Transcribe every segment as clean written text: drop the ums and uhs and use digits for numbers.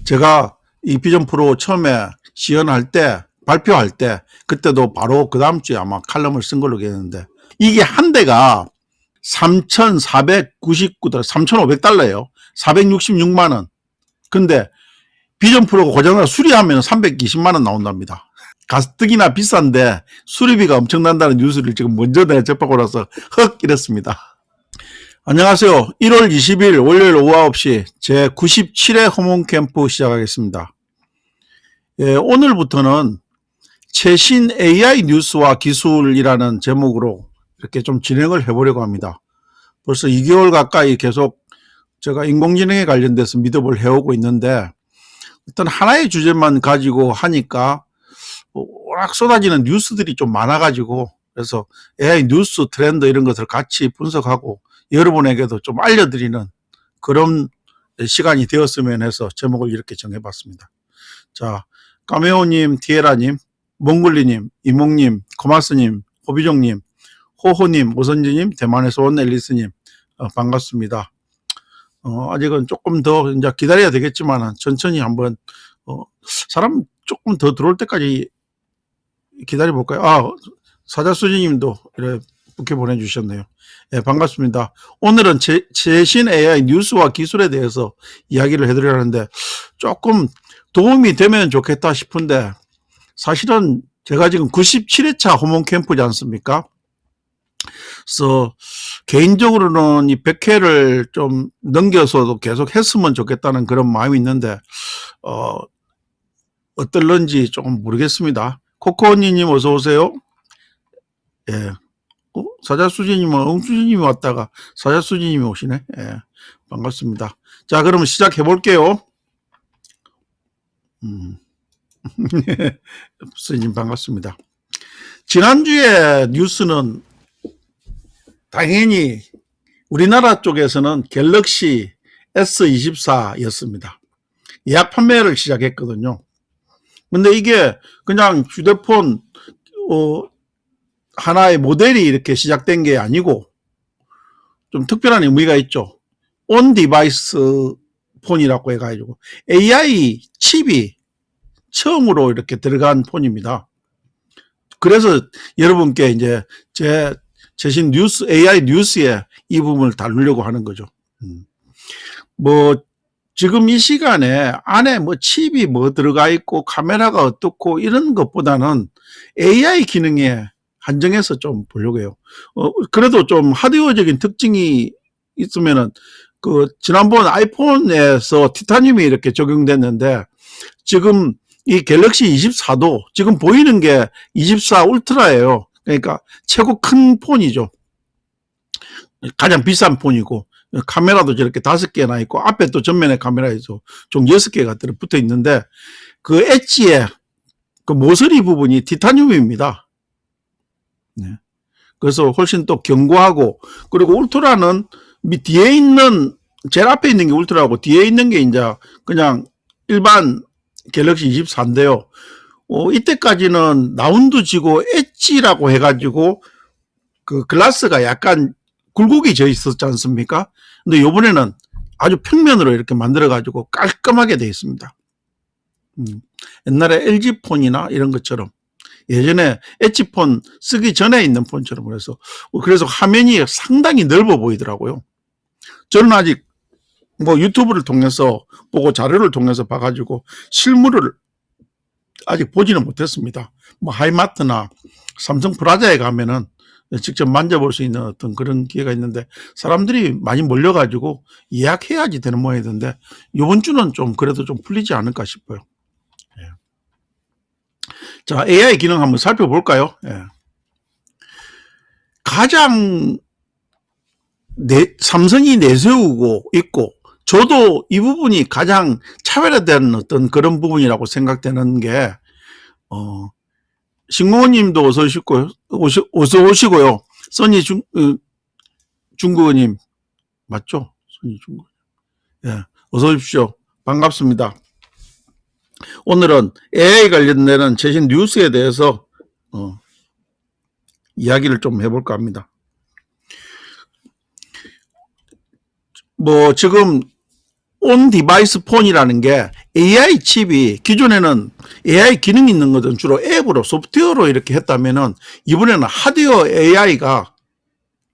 제가 이 비전 프로 처음에 시연할 때, 발표할 때, 그때도 바로 그 다음 주에 아마 칼럼을 쓴 걸로 기억하는데, 이게 한 대가 3,499달러, 3,500달러예요. 466만원. 근데 비전 프로가 고장나서 수리하면 320만원 나온답니다. 가스뜨기나 비싼데 수리비가 엄청난다는 뉴스를 지금 먼저 내가 접하고 나서 헉 이랬습니다. 안녕하세요. 1월 20일 월요일 오후 9시 제97회 호몬캠프 시작하겠습니다. 예, 오늘부터는 최신 AI 뉴스와 기술이라는 제목으로 이렇게 좀 진행을 해보려고 합니다. 벌써 2개월 가까이 계속 제가 인공지능에 관련돼서 미드업을 해오고 있는데 어떤 하나의 주제만 가지고 하니까 워낙 쏟아지는 뉴스들이 좀 많아가지고 그래서 AI 뉴스 트렌드 이런 것을 같이 분석하고 여러분에게도 좀 알려드리는 그런 시간이 되었으면 해서 제목을 이렇게 정해봤습니다. 자, 까메오님, 티에라님, 몽글리님, 이몽님, 코마스님, 호비종님, 호호님, 오선지님, 대만에서 온 앨리스님 반갑습니다. 아직은 조금 더 이제 기다려야 되겠지만 천천히 한번 사람 조금 더 들어올 때까지 기다려볼까요? 사자수지님도 이렇게 보내주셨네요. 네, 반갑습니다. 오늘은 최신 AI 뉴스와 기술에 대해서 이야기를 해드리려 하는데 조금 도움이 되면 좋겠다 싶은데 사실은 제가 지금 97회차 호몬캠프지 않습니까? 그래서 개인적으로는 이 100회를 좀 넘겨서도 계속 했으면 좋겠다는 그런 마음이 있는데 어떨런지 조금 모르겠습니다. 코코니님 어서 오세요. 예. 사자수지님은 엉수지님이 왔다가 사자수지님이 오시네. 예. 반갑습니다. 자, 그러면 시작해 볼게요. 수지님 반갑습니다. 지난주에 뉴스는 당연히 우리나라 쪽에서는 갤럭시 S24였습니다. 예약 판매를 시작했거든요. 근데 이게 그냥 휴대폰 하나의 모델이 이렇게 시작된 게 아니고 좀 특별한 의미가 있죠. 온 디바이스 폰이라고 해가지고 AI 칩이 처음으로 이렇게 들어간 폰입니다. 그래서 여러분께 이제 제 최신 뉴스, AI 뉴스에 이 부분을 다루려고 하는 거죠. 뭐 지금 이 시간에 안에 뭐 칩이 뭐 들어가 있고 카메라가 어떻고 이런 것보다는 AI 기능에 한정해서 좀 보려고 해요. 그래도 좀 하드웨어적인 특징이 있으면은 지난번 아이폰에서 티타늄이 이렇게 적용됐는데 지금 이 갤럭시 24도 지금 보이는 게 24 울트라예요. 그러니까 최고 큰 폰이죠. 가장 비싼 폰이고 카메라도 저렇게 5개나 있고 앞에 또 전면에 카메라에서 총 6개가 붙어 있는데 그 엣지에 그 모서리 부분이 티타늄입니다. 네. 그래서 훨씬 또 견고하고 그리고 울트라는 뒤에 있는 제일 앞에 있는 게 울트라고 뒤에 있는 게 이제 그냥 일반 갤럭시 24인데요. 이때까지는 라운드 지고 엣지라고 해가지고 그 글라스가 약간 굴곡이 져 있었지 않습니까? 근데 요번에는 아주 평면으로 이렇게 만들어가지고 깔끔하게 되어 있습니다. 옛날에 LG폰이나 이런 것처럼 예전에 엣지폰 쓰기 전에 있는 폰처럼 그래서 화면이 상당히 넓어 보이더라고요. 저는 아직 뭐 유튜브를 통해서 보고 자료를 통해서 봐가지고 실물을 아직 보지는 못했습니다. 뭐 하이마트나 삼성 프라자에 가면은 직접 만져볼 수 있는 어떤 그런 기회가 있는데 사람들이 많이 몰려가지고 예약해야지 되는 모양이던데 이번 주는 좀 그래도 좀 풀리지 않을까 싶어요. 예. 자, AI 기능 한번 살펴볼까요? 예. 가장 삼성이 내세우고 있고 저도 이 부분이 가장 차별화된 어떤 그런 부분이라고 생각되는 게 신공호님도 어서 오시고요. 써니 중국어님 맞죠? 써니 중국어. 예, 어서 오십시오. 반갑습니다. 오늘은 AI 관련되는 최신 뉴스에 대해서 이야기를 좀 해볼까 합니다. 뭐 지금 온 디바이스 폰이라는 게 AI 칩이 기존에는 AI 기능이 있는 것은 주로 앱으로 소프트웨어로 이렇게 했다면은 이번에는 하드웨어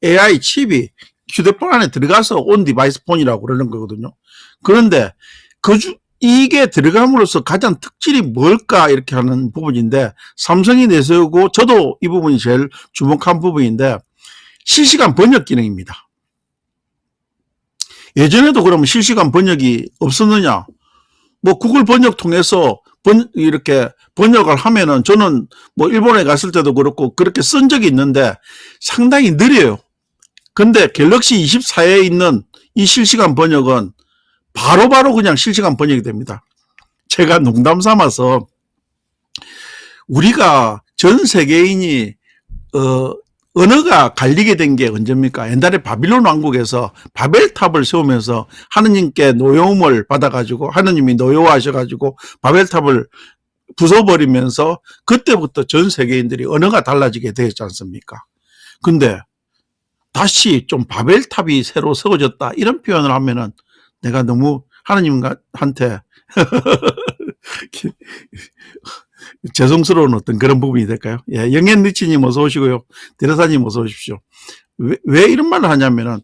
AI 칩이 휴대폰 안에 들어가서 온 디바이스 폰이라고 그러는 거거든요. 그런데 이게 들어감으로써 가장 특질이 뭘까 이렇게 하는 부분인데 삼성이 내세우고 저도 이 부분이 제일 주목한 부분인데 실시간 번역 기능입니다. 예전에도 그러면 실시간 번역이 없었느냐? 뭐 구글 번역 통해서 이렇게 번역을 하면은 저는 뭐 일본에 갔을 때도 그렇고 그렇게 쓴 적이 있는데 상당히 느려요. 근데 갤럭시 24에 있는 이 실시간 번역은 바로바로 그냥 실시간 번역이 됩니다. 제가 농담 삼아서 우리가 전 세계인이 언어가 갈리게 된 게 언제입니까? 옛날에 바빌론 왕국에서 바벨탑을 세우면서 하느님께 노여움을 받아가지고 하느님이 노여워하셔가지고 바벨탑을 부숴버리면서 그때부터 전 세계인들이 언어가 달라지게 되었지 않습니까? 근데 다시 좀 바벨탑이 새로 세워졌다 이런 표현을 하면은 내가 너무 하느님한테 죄송스러운 어떤 그런 부분이 될까요? 예, 영앤리치님 어서 오시고요. 대라사님 어서 오십시오. 왜 이런 말을 하냐면은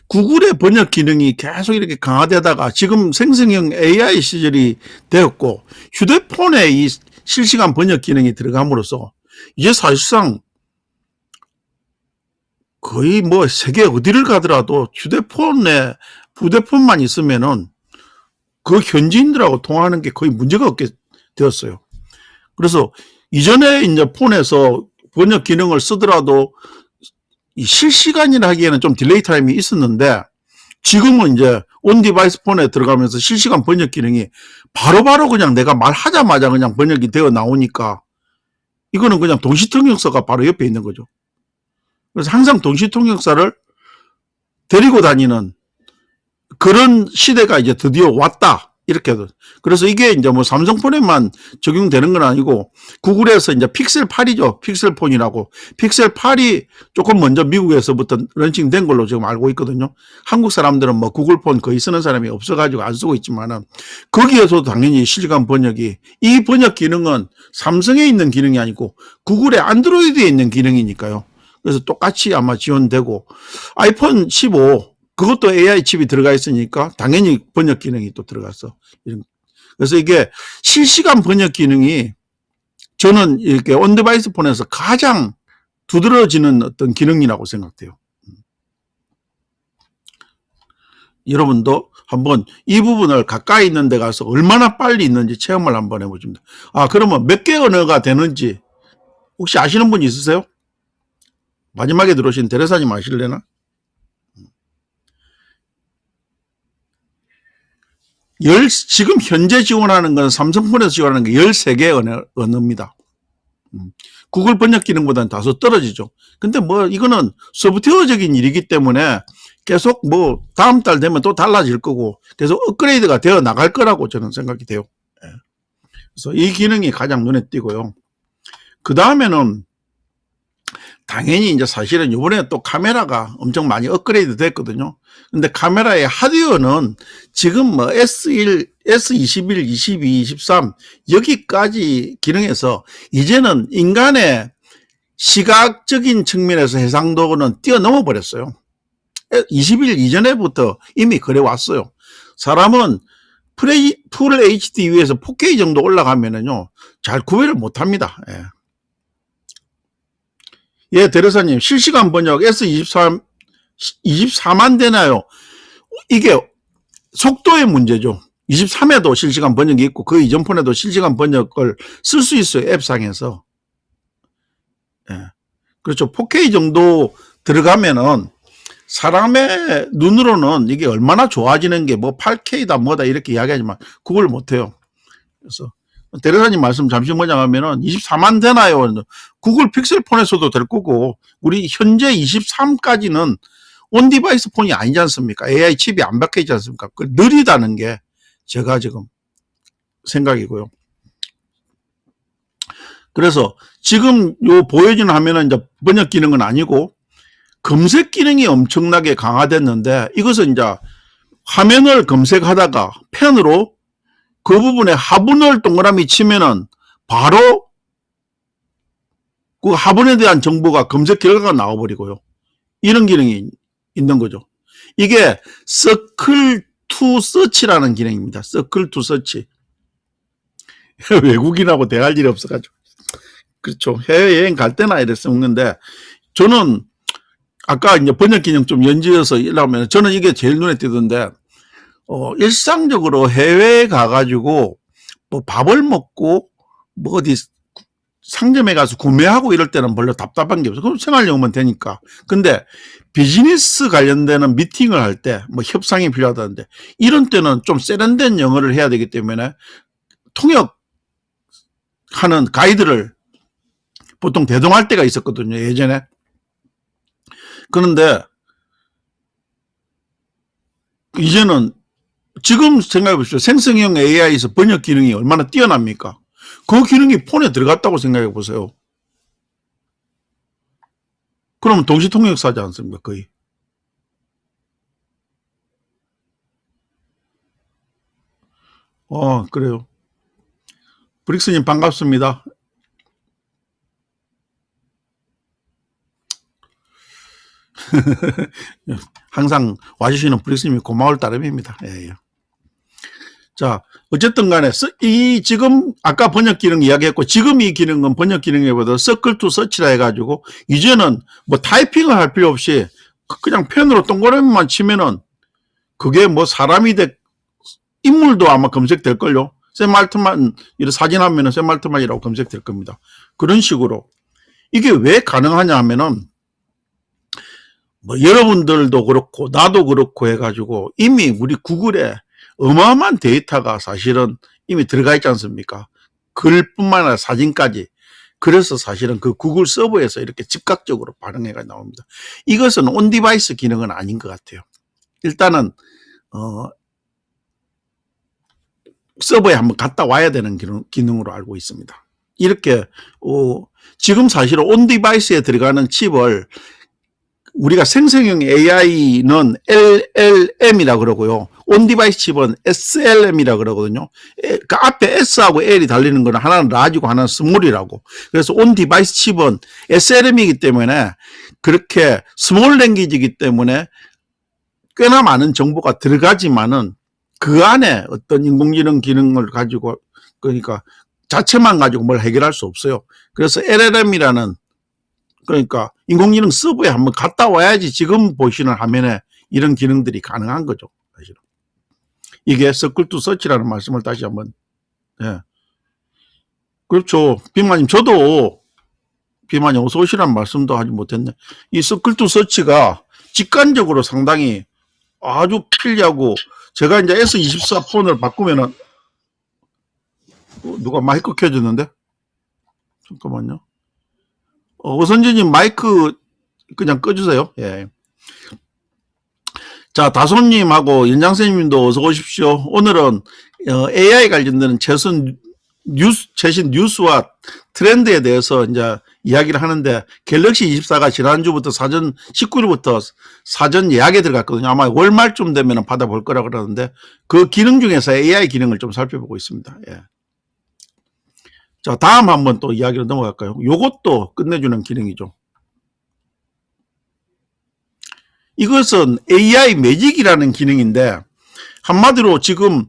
구글의 번역 기능이 계속 이렇게 강화되다가 지금 생성형 AI 시절이 되었고 휴대폰에 이 실시간 번역 기능이 들어감으로써 이제 사실상 거의 뭐 세계 어디를 가더라도 휴대폰만 있으면은 그 현지인들하고 통화하는 게 거의 문제가 없게 되었어요. 그래서 이전에 이제 폰에서 번역 기능을 쓰더라도 이 실시간이라 하기에는 좀 딜레이 타임이 있었는데 지금은 이제 온 디바이스 폰에 들어가면서 실시간 번역 기능이 바로바로 그냥 내가 말하자마자 그냥 번역이 되어 나오니까 이거는 그냥 동시통역사가 바로 옆에 있는 거죠. 그래서 항상 동시통역사를 데리고 다니는 그런 시대가 이제 드디어 왔다. 이렇게. 그래서 이게 이제 뭐 삼성폰에만 적용되는 건 아니고 구글에서 이제 픽셀 8이죠. 픽셀 폰이라고. 픽셀 8이 조금 먼저 미국에서부터 런칭된 걸로 지금 알고 있거든요. 한국 사람들은 뭐 구글폰 거의 쓰는 사람이 없어가지고 안 쓰고 있지만은 거기에서도 당연히 실시간 번역이 이 번역 기능은 삼성에 있는 기능이 아니고 구글의 안드로이드에 있는 기능이니까요. 그래서 똑같이 아마 지원되고 아이폰 15 그것도 AI 칩이 들어가 있으니까 당연히 번역 기능이 또 들어갔어. 그래서 이게 실시간 번역 기능이 저는 이렇게 온디바이스 폰에서 가장 두드러지는 어떤 기능이라고 생각돼요. 여러분도 한번 이 부분을 가까이 있는 데 가서 얼마나 빨리 있는지 체험을 한번 해보십니다. 그러면 몇 개 언어가 되는지 혹시 아시는 분 있으세요? 마지막에 들어오신 대레사님 아실래나? 지금 현재 지원하는 건 삼성폰에서 지원하는 게 13개 언어입니다. 구글 번역 기능보다는 다소 떨어지죠. 근데 뭐 이거는 소프트웨어적인 일이기 때문에 계속 뭐 다음 달 되면 또 달라질 거고 계속 업그레이드가 되어 나갈 거라고 저는 생각이 돼요. 그래서 이 기능이 가장 눈에 띄고요. 그 다음에는 당연히 이제 사실은 이번에 또 카메라가 엄청 많이 업그레이드 됐거든요. 근데 카메라의 하드웨어는 지금 뭐 S1, S21, 22, 23 여기까지 기능에서 이제는 인간의 시각적인 측면에서 해상도는 뛰어넘어 버렸어요. 20일 이전에부터 이미 그래 왔어요. 사람은 풀 HD 위에서 4K 정도 올라가면은요, 잘 구별을 못 합니다. 예, 대리사님, 실시간 번역 S23, 24만 되나요? 이게 속도의 문제죠. 23에도 실시간 번역이 있고, 그 이전 폰에도 실시간 번역을 쓸 수 있어요, 앱상에서. 예. 그렇죠. 4K 정도 들어가면은, 사람의 눈으로는 이게 얼마나 좋아지는 게 뭐 8K다 뭐다 이렇게 이야기하지만, 그걸 못해요. 그래서, 대리사님 말씀 잠시 뭐냐면은 24만 되나요? 구글 픽셀 폰에서도 될 거고 우리 현재 23까지는 온 디바이스 폰이 아니지 않습니까? AI 칩이 안 박혀 있지 않습니까? 그 느리다는 게 제가 지금 생각이고요. 그래서 지금 요 보여지는 화면은 이제 번역 기능은 아니고 검색 기능이 엄청나게 강화됐는데 이것은 이제 화면을 검색하다가 펜으로 그 부분에 화분을 동그라미 치면은 바로 그 화분에 대한 정보가 검색 결과가 나와버리고요. 이런 기능이 있는 거죠. 이게 서클 투 서치라는 기능입니다. 서클 투 서치. 외국인하고 대할 일이 없어가지고. 그렇죠. 해외여행 갈 때나 이래 쓰는데, 저는 아까 이제 번역 기능 좀 연지어서 일하면 저는 이게 제일 눈에 띄던데, 일상적으로 해외에 가가지고 뭐 밥을 먹고 뭐 어디 상점에 가서 구매하고 이럴 때는 별로 답답한 게 없어요. 그럼 생활용이면 되니까. 근데 비즈니스 관련되는 미팅을 할 때 뭐 협상이 필요하다는데 이런 때는 좀 세련된 영어를 해야 되기 때문에 통역하는 가이드를 보통 대동할 때가 있었거든요. 예전에. 그런데 이제는 지금 생각해 보십시오. 생성형 AI에서 번역 기능이 얼마나 뛰어납니까? 그 기능이 폰에 들어갔다고 생각해 보세요. 그러면 동시 통역사지 않습니까? 거의. 그래요. 브릭스님 반갑습니다. 항상 와주시는 브릭스님이 고마울 따름입니다. 예, 예. 자, 어쨌든 간에 이 지금 아까 번역 기능 이야기했고 지금 이 기능은 번역 기능보다 서클 투 서치라 해가지고 이제는 뭐 타이핑을 할 필요 없이 그냥 펜으로 동그라미만 치면은 그게 뭐 사람이 인물도 아마 검색될걸요. 샘 알트만 이런 사진 하면은 샘 알트만이라고 검색될 겁니다. 그런 식으로 이게 왜 가능하냐 하면은 뭐 여러분들도 그렇고 나도 그렇고 해가지고 이미 우리 구글에 어마어마한 데이터가 사실은 이미 들어가 있지 않습니까? 글뿐만 아니라 사진까지. 그래서 사실은 그 구글 서버에서 이렇게 즉각적으로 반응해가 나옵니다. 이것은 온 디바이스 기능은 아닌 것 같아요. 일단은 서버에 한번 갔다 와야 되는 기능으로 알고 있습니다. 이렇게 지금 사실은 온 디바이스에 들어가는 칩을 우리가 생성형 AI는 LLM이라 그러고요. 온디바이스 칩은 SLM이라 그러거든요. 그 앞에 S하고 L이 달리는 거는 하나는 라지고 하나는 스몰이라고. 그래서 온디바이스 칩은 SLM이기 때문에 그렇게 스몰 랭귀지이기 때문에 꽤나 많은 정보가 들어가지만은 그 안에 어떤 인공지능 기능을 가지고 그러니까 자체만 가지고 뭘 해결할 수 없어요. 그래서 LLM이라는 그러니까 인공지능 서버에 한번 갔다 와야지 지금 보시는 화면에 이런 기능들이 가능한 거죠. 사실은. 이게 서클 투 서치라는 말씀을 다시 한번. 예. 그렇죠. 비만님 저도 비만님 어서 오시라는 말씀도 하지 못했네. 이 서클 투 서치가 직관적으로 상당히 아주 편리하고 제가 이제 S24 폰을 바꾸면은 누가 마이크 켜졌는데? 잠깐만요. 오선진님 마이크 그냥 꺼주세요. 예. 자, 다솜님하고 연장선생님도 어서 오십시오. 오늘은 AI 관련된 최신 뉴스와 트렌드에 대해서 이제 이야기를 하는데 갤럭시 24가 지난주부터 19일부터 사전 예약에 들어갔거든요. 아마 월말쯤 되면 받아볼 거라고 그러는데 그 기능 중에서 AI 기능을 좀 살펴보고 있습니다. 예. 자, 다음 한번 또 이야기로 넘어갈까요? 요것도 끝내주는 기능이죠. 이것은 AI 매직이라는 기능인데 한마디로 지금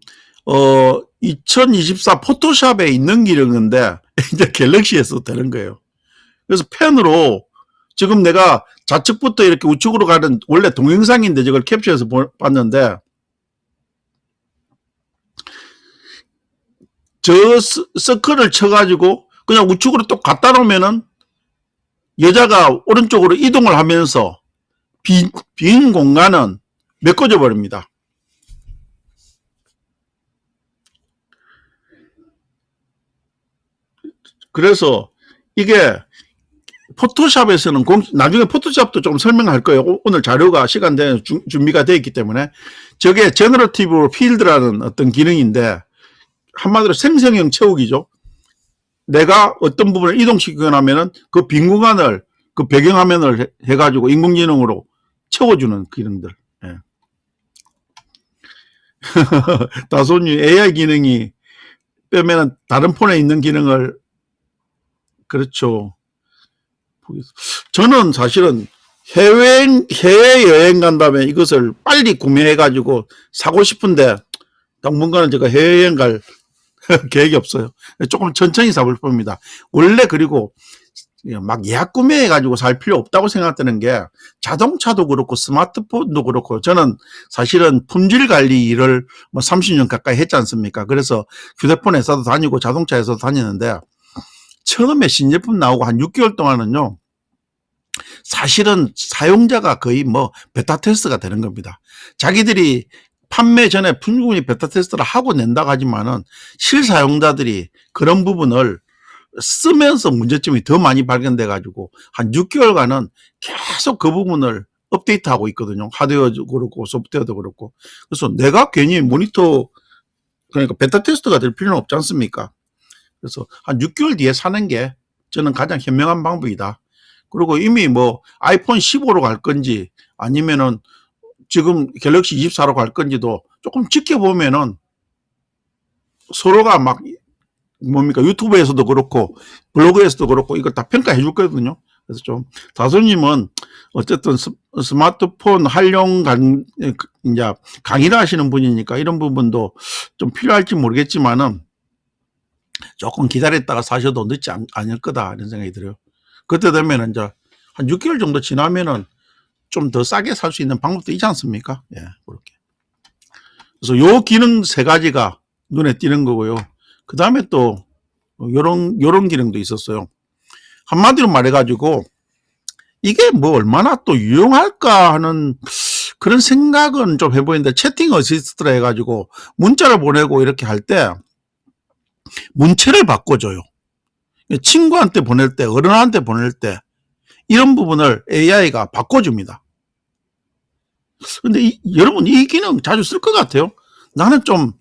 2024 포토샵에 있는 기능인데 이제 갤럭시에서 되는 거예요. 그래서 펜으로 지금 내가 좌측부터 이렇게 우측으로 가는 원래 동영상인데 저걸 캡처해서 봤는데 저 서클을 쳐가지고 그냥 우측으로 또 갖다 놓으면은 여자가 오른쪽으로 이동을 하면서 빈 공간은 메꿔져 버립니다. 그래서 이게 포토샵에서는 나중에 포토샵도 좀 설명할 거예요. 오늘 자료가 시간 되는 준비가 되어 있기 때문에 저게 제너러티브 필드라는 어떤 기능인데 한마디로 생성형 채우기죠. 내가 어떤 부분을 이동시키거나 하면은 그 빈 공간을 그 배경화면을 해가지고 인공지능으로 채워주는 기능들. 예. 다소님 AI 기능이 빼면은 다른 폰에 있는 기능을, 그렇죠. 저는 사실은 해외여행 간다면 이것을 빨리 구매해가지고 사고 싶은데, 당분간은 제가 해외여행 갈 계획이 없어요. 조금 천천히 사볼 겁니다. 원래 그리고 막 예약 구매해가지고 살 필요 없다고 생각되는 게, 자동차도 그렇고 스마트폰도 그렇고, 저는 사실은 품질 관리 일을 뭐 30년 가까이 했지 않습니까? 그래서 휴대폰 회사도 다니고 자동차 회사도 다니는데, 처음에 신제품 나오고 한 6개월 동안은요, 사실은 사용자가 거의 뭐 베타 테스트가 되는 겁니다. 자기들이 판매 전에 충분히 베타 테스트를 하고 낸다고 하지만은 실사용자들이 그런 부분을 쓰면서 문제점이 더 많이 발견돼 가지고 한 6개월간은 계속 그 부분을 업데이트하고 있거든요. 하드웨어도 그렇고 소프트웨어도 그렇고. 그래서 내가 괜히 모니터, 그러니까 베타 테스트가 될 필요는 없지 않습니까? 그래서 한 6개월 뒤에 사는 게 저는 가장 현명한 방법이다. 그리고 이미 뭐 아이폰 15로 갈 건지 아니면은 지금 갤럭시 24로 갈 건지도 조금 지켜보면은 서로가 막 뭡니까, 유튜브에서도 그렇고 블로그에서도 그렇고 이걸 다 평가해 줄 거거든요. 그래서 좀 다소님은 어쨌든 스마트폰 활용 이제 강의를 하시는 분이니까 이런 부분도 좀 필요할지 모르겠지만은 조금 기다렸다가 사셔도 늦지 않을 거다 이런 생각이 들어요. 그때 되면 이제 한 6개월 정도 지나면은 좀 더 싸게 살 수 있는 방법도 있지 않습니까? 예, 그렇게. 그래서 요 기능 세 가지가 눈에 띄는 거고요. 그 다음에 또 요런 기능도 있었어요. 한마디로 말해가지고 이게 뭐 얼마나 또 유용할까 하는 그런 생각은 좀 해보이는데, 채팅 어시스트라 해가지고 문자를 보내고 이렇게 할 때 문체를 바꿔줘요. 친구한테 보낼 때, 어른한테 보낼 때 이런 부분을 AI가 바꿔줍니다. 근데 여러분 이 기능 자주 쓸 것 같아요? 나는 좀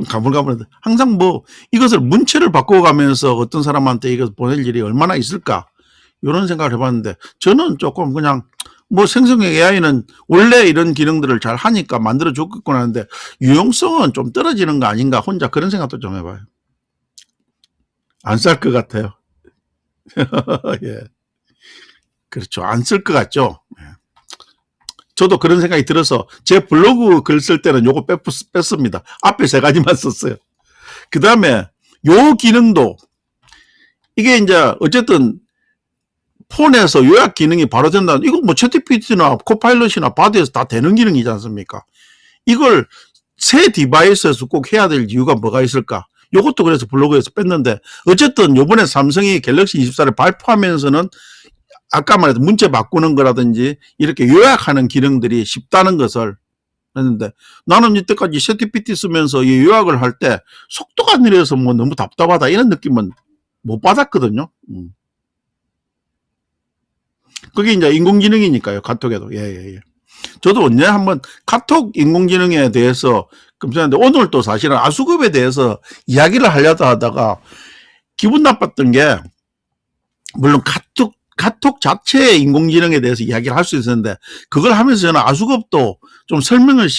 가물가물한데, 항상 뭐 이것을 문체를 바꿔가면서 어떤 사람한테 이것을 보낼 일이 얼마나 있을까 이런 생각을 해봤는데, 저는 조금 그냥 뭐 생성형 AI는 원래 이런 기능들을 잘 하니까 만들어 줬겠구나 하는데 유용성은 좀 떨어지는 거 아닌가, 혼자 그런 생각도 좀 해봐요. 안 쌀 것 같아요. 예, 그렇죠. 안 쓸 것 같죠. 예. 저도 그런 생각이 들어서 제 블로그 글 쓸 때는 요거 뺐습니다. 앞에 세 가지만 썼어요. 그 다음에 요 기능도, 이게 이제 어쨌든 폰에서 요약 기능이 바로 된다는, 이거 뭐 챗GPT나 코파일럿이나 바드에서 다 되는 기능이지 않습니까? 이걸 새 디바이스에서 꼭 해야 될 이유가 뭐가 있을까? 요것도 그래서 블로그에서 뺐는데, 어쨌든 요번에 삼성이 갤럭시 24를 발표하면서는 아까 말했던 문제 바꾸는 거라든지 이렇게 요약하는 기능들이 쉽다는 것을 했는데, 나는 이때까지 챗GPT 쓰면서 이 요약을 할 때 속도가 느려서 뭐 너무 답답하다 이런 느낌은 못 받았거든요. 그게 이제 인공지능이니까요. 카톡에도. 예, 예, 예. 저도 언제 한번 카톡 인공지능에 대해서 검색했는데, 오늘 또 사실은 아수급에 대해서 이야기를 하려다 하다가 기분 나빴던 게, 물론 카톡 자체의 인공지능에 대해서 이야기를 할 수 있었는데, 그걸 하면서 저는 아수급도 좀 설명을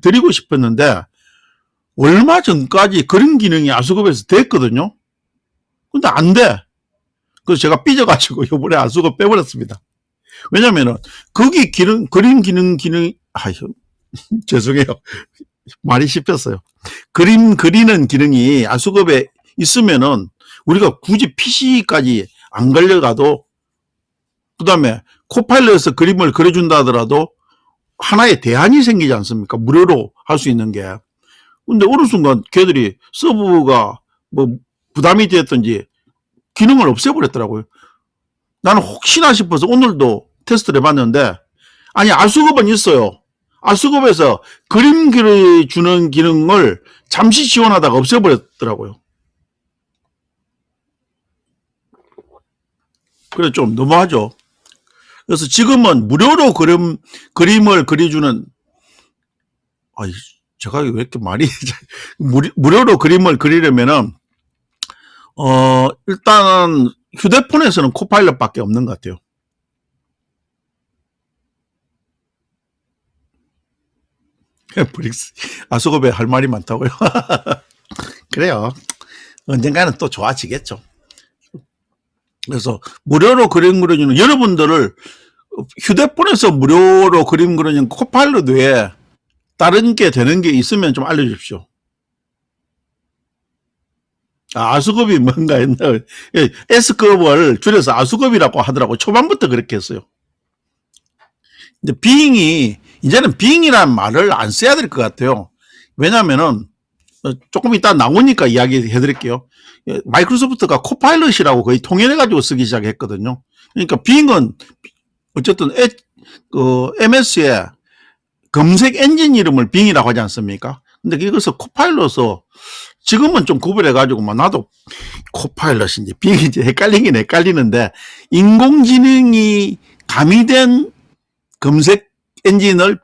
드리고 싶었는데, 얼마 전까지 그런 기능이 아수급에서 됐거든요. 근데 안 돼. 그래서 제가 삐져가지고 이번에 아수급 빼버렸습니다. 왜냐면은 거기 그림 기능, 아유, 죄송해요. 말이 씹혔어요. 그림 그리는 기능이 아수급에 있으면은 우리가 굳이 PC까지 안 걸려가도, 그 다음에 코파일럿에서 그림을 그려준다 하더라도 하나의 대안이 생기지 않습니까? 무료로 할 수 있는 게. 근데 어느 순간 걔들이 서버가 뭐 부담이 됐던지 기능을 없애버렸더라고요. 나는 혹시나 싶어서 오늘도 테스트를 해봤는데, 아니 아수급은 있어요. 아수급에서 그림 그려주는 기능을 잠시 지원하다가 없애버렸더라고요. 그래 좀 너무하죠. 그래서 지금은 무료로 그림을 그려주는, 아이, 제가 왜 이렇게 말이 무료로 그림을 그리려면은 일단은 휴대폰에서는 코파일럿밖에 없는 것 같아요. 브릭스. 아수급에 할 말이 많다고요? 그래요. 언젠가는 또 좋아지겠죠. 그래서 무료로 그림 그려주는 여러분들을 휴대폰에서 무료로 그림 그려주는 코파일럿 외에 다른 게 되는 게 있으면 좀 알려주십시오. 아수급이 뭔가 했나? S급을 줄여서 아수급이라고 하더라고. 초반부터 그렇게 했어요. 근데 이제는 빙이라는 말을 안 써야 될 것 같아요. 왜냐면은, 조금 이따 나오니까 이야기 해드릴게요. 마이크로소프트가 코파일럿이라고 거의 통일해가지고 쓰기 시작했거든요. 그러니까 빙은 어쨌든 MS의 검색 엔진 이름을 빙이라고 하지 않습니까? 근데 이것을 코파일럿을 지금은 좀 구별해가지고, 나도 코파일럿인지 빙인지 헷갈리긴 헷갈리는데, 인공지능이 가미된 검색 엔진을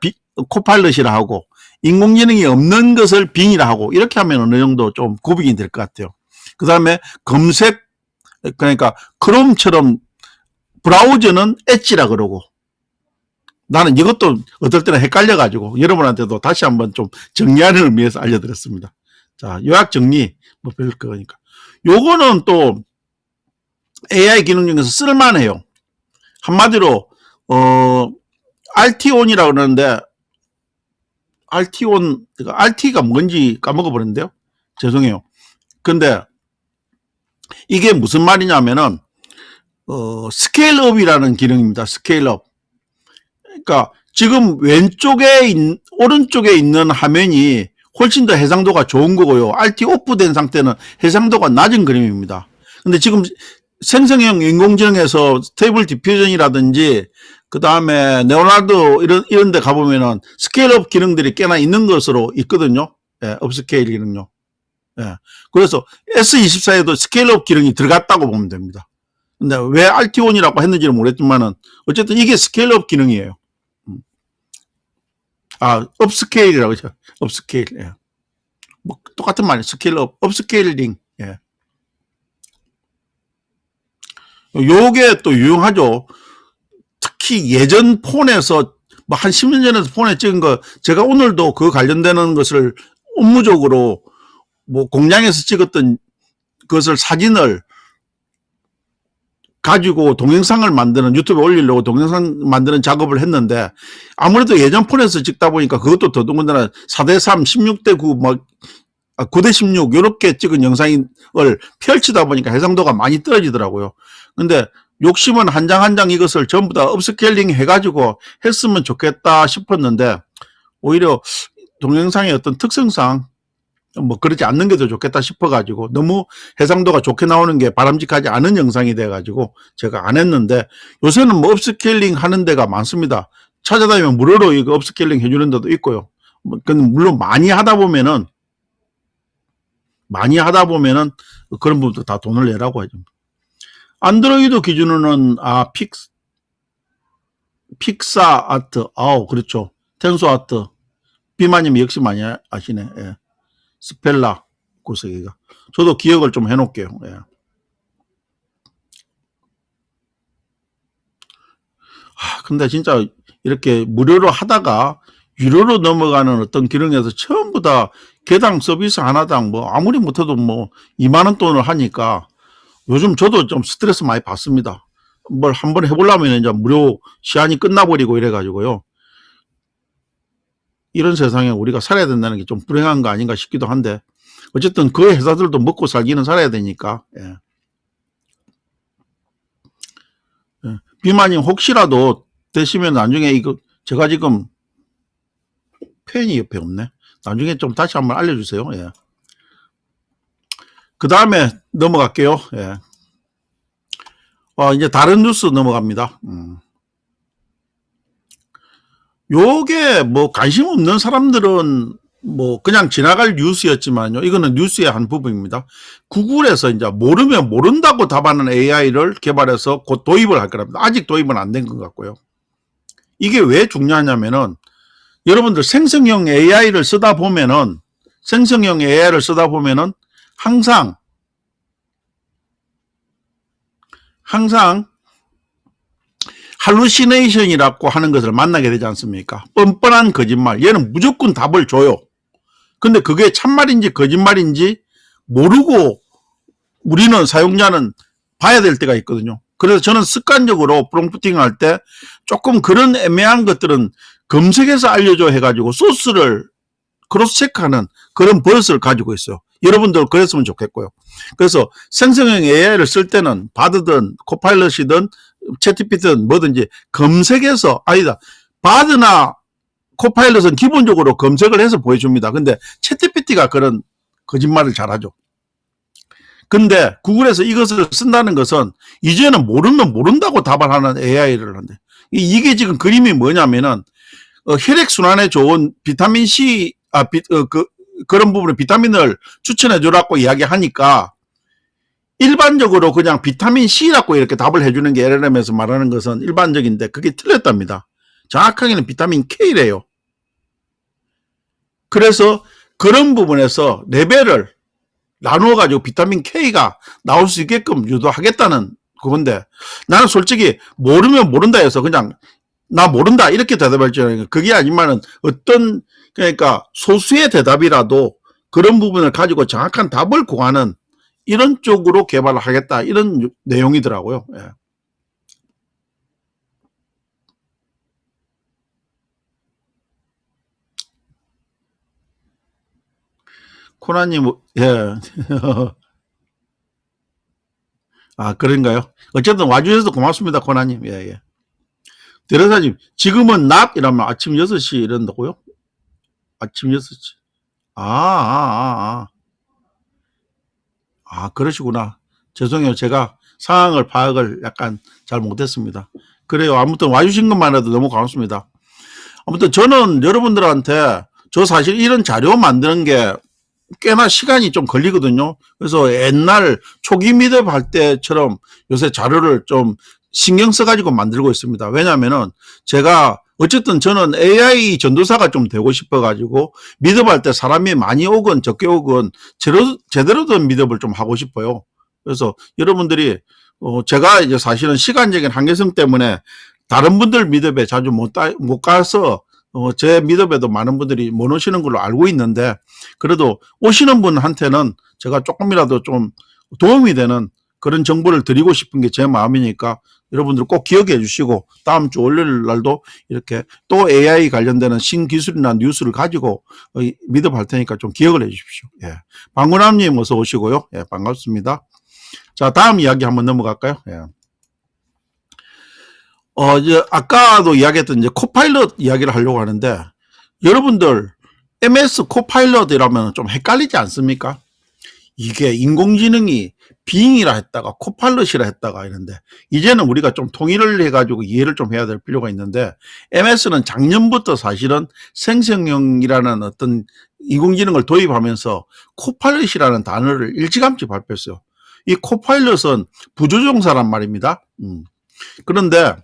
코파일럿이라 하고, 인공지능이 없는 것을 빙이라 하고, 이렇게 하면 어느 정도 좀 구분이 될 것 같아요. 그 다음에 검색, 그러니까 크롬처럼 브라우저는 엣지라 그러고, 나는 이것도 어떨 때는 헷갈려가지고 여러분한테도 다시 한번 좀 정리하는 의미에서 알려드렸습니다. 자, 요약 정리, 별 거니까. 요거는 또 AI 기능 중에서 쓸만해요. 한마디로, RT온이라고 그러는데, RT온, RT가 뭔지 까먹어버렸는데요. 죄송해요. 근데 이게 무슨 말이냐면은, 스케일업이라는 기능입니다. 스케일업. 그러니까 지금 오른쪽에 있는 화면이 훨씬 더 해상도가 좋은 거고요. RT 오프 된 상태는 해상도가 낮은 그림입니다. 근데 지금 생성형 인공지능에서 스테이블 디퓨전이라든지 그 다음에 네오나르도 이런 데 가보면은 스케일업 기능들이 꽤나 있는 것으로 있거든요. 예, 업스케일 기능요. 예. 그래서 S24에도 스케일업 기능이 들어갔다고 보면 됩니다. 근데 왜 RT1이라고 했는지는 모르겠지만은 어쨌든 이게 스케일업 기능이에요. 업스케일이라고 하죠. 업스케일. 예. 뭐 똑같은 말이에요. 스케일업, 업스케일링. 예. 요게 또 유용하죠. 특히 예전 폰에서 뭐 한 10년 전에 폰에 찍은 거, 제가 오늘도 그 관련되는 것을 업무적으로 뭐 공장에서 찍었던 것을 사진을 가지고 동영상을 만드는, 유튜브에 올리려고 동영상 만드는 작업을 했는데, 아무래도 예전 폰에서 찍다 보니까 그것도 더더군다나 4:3, 16:9, 9:16 이렇게 찍은 영상을 펼치다 보니까 해상도가 많이 떨어지더라고요. 근데 욕심은 한 장 한 장 이것을 전부 다 업스케일링 해가지고 했으면 좋겠다 싶었는데, 오히려 동영상의 어떤 특성상 뭐 그러지 않는 게 더 좋겠다 싶어가지고, 너무 해상도가 좋게 나오는 게 바람직하지 않은 영상이 돼가지고 제가 안 했는데, 요새는 뭐 업스케일링 하는 데가 많습니다. 찾아다니면 무료로 이거 업스케일링 해주는 데도 있고요. 물론 많이 하다 보면은 그런 부분도 다 돈을 내라고 하죠. 안드로이드 기준으로는 픽사 아트, 그렇죠. 텐소 아트, 비마님 역시 많이 아시네. 예. 스펠라 구석이가. 저도 기억을 좀 해놓을게요. 예. 근데 진짜 이렇게 무료로 하다가 유료로 넘어가는 어떤 기능에서 전부 다 개당 서비스 하나당 뭐 아무리 못해도 뭐 2만 원 돈을 하니까 요즘 저도 좀 스트레스 많이 받습니다. 뭘 한번 해보려면 이제 무료 시한이 끝나버리고 이래가지고요. 이런 세상에 우리가 살아야 된다는 게 좀 불행한 거 아닌가 싶기도 한데, 어쨌든 그 회사들도 먹고 살기는 살아야 되니까. 예. 예. 비마님 혹시라도 되시면 나중에 이거 제가 지금 펜이 옆에 없네. 나중에 좀 다시 한번 알려주세요. 예. 그 다음에 넘어갈게요. 예. 이제 다른 뉴스 넘어갑니다. 요게 뭐 관심 없는 사람들은 뭐 그냥 지나갈 뉴스였지만요. 이거는 뉴스의 한 부분입니다. 구글에서 이제 모르면 모른다고 답하는 AI를 개발해서 곧 도입을 할 거랍니다. 아직 도입은 안 된 것 같고요. 이게 왜 중요하냐면은, 여러분들 생성형 AI를 쓰다 보면은 항상 할루시네이션이라고 하는 것을 만나게 되지 않습니까? 뻔뻔한 거짓말. 얘는 무조건 답을 줘요. 근데 그게 참말인지 거짓말인지 모르고 우리는 사용자는 봐야 될 때가 있거든요. 그래서 저는 습관적으로 프롬프팅 할 때 조금 그런 애매한 것들은 검색해서 알려줘 해가지고 소스를 크로스 체크하는 그런 버릇을 가지고 있어요. 여러분들 그랬으면 좋겠고요. 그래서 생성형 AI를 쓸 때는 바드든 코파일럿이든 챗GPT든 뭐든지 검색해서 아니다. 바드나 코파일럿은 기본적으로 검색을 해서 보여줍니다. 근데 챗GPT가 그런 거짓말을 잘하죠. 근데 구글에서 이것을 쓴다는 것은 이제는 모르면 모른다고 답을 하는 AI를 한대. 이게 지금 그림이 뭐냐면은 혈액순환에 좋은 비타민C 그런 부분에 비타민을 추천해 주라고 이야기하니까 일반적으로 그냥 비타민C라고 이렇게 답을 해주는 게 LLM에서 말하는 것은 일반적인데 그게 틀렸답니다. 정확하게는 비타민 K래요. 그래서 그런 부분에서 레벨을 나누어가지고 비타민 K가 나올 수 있게끔 유도하겠다는 그건데 나는 솔직히 모르면 모른다 해서 그냥 나 모른다 이렇게 대답할 줄 알았는데 그게 아니면은 어떤 그러니까 소수의 대답이라도 그런 부분을 가지고 정확한 답을 구하는 이런 쪽으로 개발을 하겠다 이런 내용이더라고요. 예. 코나님, 예. 아, 그런가요? 어쨌든 와주셔서 고맙습니다, 코나님. 예, 예. 대련사님, 지금은 낮 이라면 아침 6시 이런다고요? 아침 6시. 그러시구나. 죄송해요. 제가 상황을 파악을 약간 잘 못했습니다. 그래요. 아무튼 와주신 것만 해도 너무 고맙습니다. 아무튼 저는 여러분들한테 저 사실 이런 자료 만드는 게 꽤나 시간이 좀 걸리거든요. 그래서 옛날 초기 미드업 할 때처럼 요새 자료를 좀 신경 써가지고 만들고 있습니다. 왜냐면은 제가 어쨌든 저는 AI 전도사가 좀 되고 싶어가지고 미드업 할 때 사람이 많이 오건 적게 오건 제대로 된 미드업을 좀 하고 싶어요. 그래서 여러분들이 제가 이제 사실은 시간적인 한계성 때문에 다른 분들 미드업에 자주 못 가서 제 미드업에도 많은 분들이 못 오시는 걸로 알고 있는데 그래도 오시는 분한테는 제가 조금이라도 좀 도움이 되는 그런 정보를 드리고 싶은 게 제 마음이니까 여러분들 꼭 기억해 주시고 다음 주 월요일 날도 이렇게 또 AI 관련되는 신기술이나 뉴스를 가지고 미드업 할 테니까 좀 기억을 해 주십시오. 예. 방문함님 어서 오시고요. 예, 반갑습니다. 자, 다음 이야기 한번 넘어갈까요? 예. 이제 아까도 이야기했던 이제 코파일럿 이야기를 하려고 하는데 여러분들 MS 코파일럿이라면 좀 헷갈리지 않습니까? 이게 인공지능이 빙이라 했다가 코파일럿이라 했다가 이런데 이제는 우리가 좀 통일을 해가지고 이해를 좀 해야 될 필요가 있는데 MS는 작년부터 사실은 생성형이라는 어떤 인공지능을 도입하면서 코파일럿이라는 단어를 일찌감치 발표했어요. 이 코파일럿은 부조종사란 말입니다. 그런데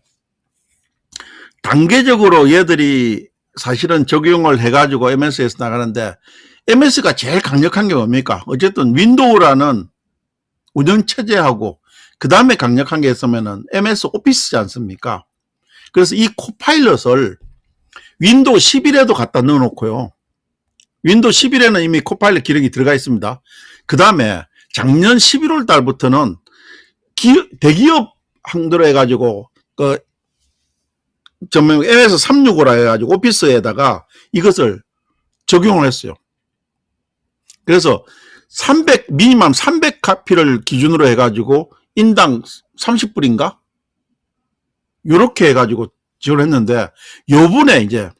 단계적으로 얘들이 사실은 적용을 해가지고 MS에서 나가는데 MS가 제일 강력한 게 뭡니까? 어쨌든 윈도우라는 운영체제하고 그 다음에 강력한 게 있으면은 MS 오피스지 않습니까? 그래서 이 코파일럿을 윈도우 11에도 갖다 넣어놓고요. 윈도우 11에는 이미 코파일럿 기능이 들어가 있습니다. 그 다음에 작년 11월 달부터는 대기업 항도로 해가지고 전면 MS 365라 해가지고 오피스에다가 이것을 적용을 했어요. 그래서 미니멈 300카피를 기준으로 해가지고 인당 30불인가? 요렇게 해가지고 지원했는데 요번에 이제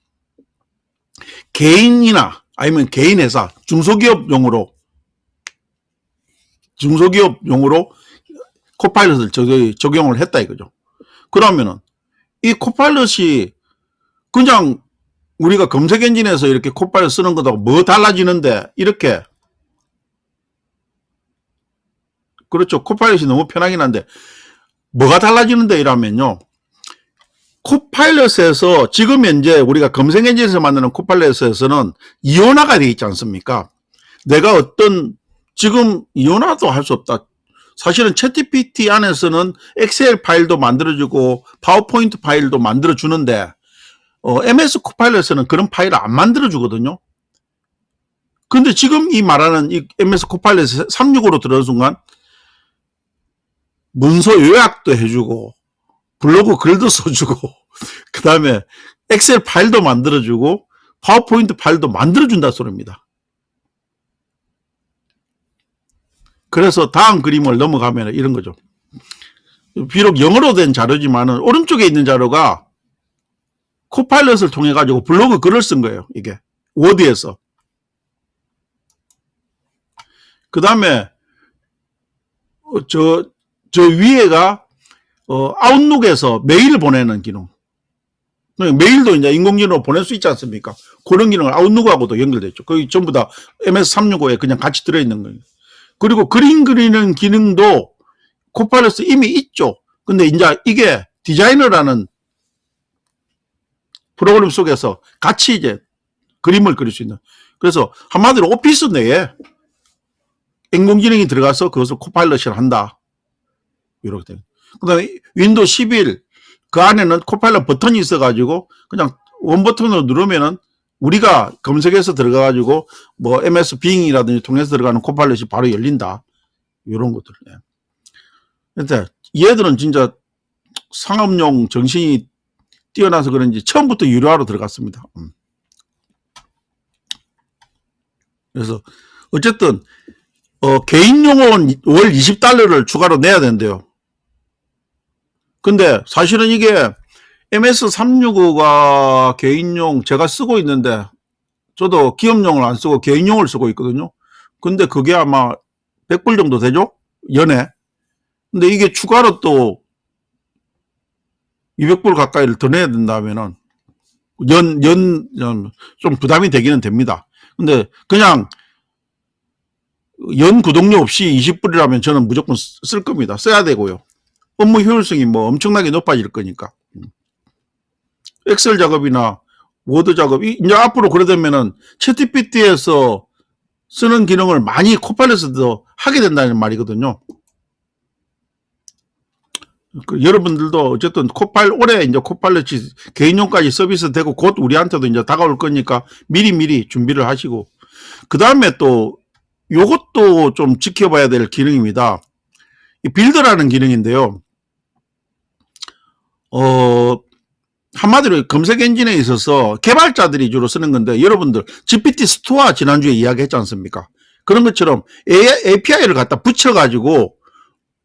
개인이나 아니면 개인 회사 중소기업용으로 코파일럿을 적용을 했다 이거죠. 그러면은 이 코파일럿이 그냥 우리가 검색 엔진에서 이렇게 코파일럿 쓰는 것하고 뭐 달라지는데 이렇게 그렇죠. 코파일럿이 너무 편하긴 한데 뭐가 달라지는데 이라면요. 코파일럿에서 지금 현재 우리가 검색 엔진에서 만드는 코파일럿에서는 이온화가 되어 있지 않습니까? 내가 지금 이온화도 할 수 없다. 사실은 챗GPT 안에서는 엑셀 파일도 만들어주고 파워포인트 파일도 만들어주는데 MS 코파일럿에는 그런 파일을 안 만들어주거든요. 근데 지금 이 말하는 이 MS 코파일럿 365로 들어온 순간 문서 요약도 해주고 블로그 글도 써주고 그 다음에 엑셀 파일도 만들어주고 파워포인트 파일도 만들어준다 소리입니다. 그래서 다음 그림을 넘어가면 이런 거죠. 비록 영어로 된 자료지만 오른쪽에 있는 자료가 코파일럿을 통해 가지고 블로그 글을 쓴 거예요. 이게 워드에서. 그 다음에 저 위에가 아웃룩에서 메일 보내는 기능. 메일도 이제 인공지능으로 보낼 수 있지 않습니까? 그런 기능을 아웃룩하고도 연결됐죠. 거기 전부 다 MS365에 그냥 같이 들어있는 거예요. 그리고 그림 그리는 기능도 코파일럿에 이미 있죠. 근데 이제 이게 디자이너라는 프로그램 속에서 같이 이제 그림을 그릴 수 있는. 그래서 한마디로 오피스 내에 인공지능이 들어가서 그것을 코파일럿을 한다. 이렇게 돼요. 그 다음에 윈도우 11, 그 안에는 코파일럿 버튼이 있어가지고 그냥 원 버튼으로 누르면은 우리가 검색해서 들어가가지고 뭐 MS 빙이라든지 통해서 들어가는 코파일럿이 바로 열린다. 이런 것들. 근데 얘들은 진짜 상업용 정신이 뛰어나서 그런지 처음부터 유료화로 들어갔습니다. 그래서 어쨌든 개인용은 월 $20를 추가로 내야 된대요. 근데 사실은 이게 MS365가 개인용 제가 쓰고 있는데 저도 기업용을 안 쓰고 개인용을 쓰고 있거든요. 근데 그게 아마 100불 정도 되죠? 연에. 근데 이게 추가로 또 200불 가까이를 더 내야 된다면은 좀 부담이 되기는 됩니다. 근데 그냥 연 구독료 없이 20불이라면 저는 무조건 쓸 겁니다. 써야 되고요. 업무 효율성이 뭐 엄청나게 높아질 거니까. 엑셀 작업이나 워드 작업이 이제 앞으로 그래 되면은 챗GPT에서 쓰는 기능을 많이 코파일럿에서 하게 된다는 말이거든요. 여러분들도 어쨌든 올해 이제 코파일럿이 개인용까지 서비스 되고 곧 우리한테도 이제 다가올 거니까 미리 준비를 하시고, 그 다음에 또 요것도 좀 지켜봐야 될 기능입니다. 이 빌드라는 기능인데요. 한마디로 검색 엔진에 있어서 개발자들이 주로 쓰는 건데, 여러분들 GPT 스토어 지난주에 이야기했지 않습니까? 그런 것처럼 API를 갖다 붙여가지고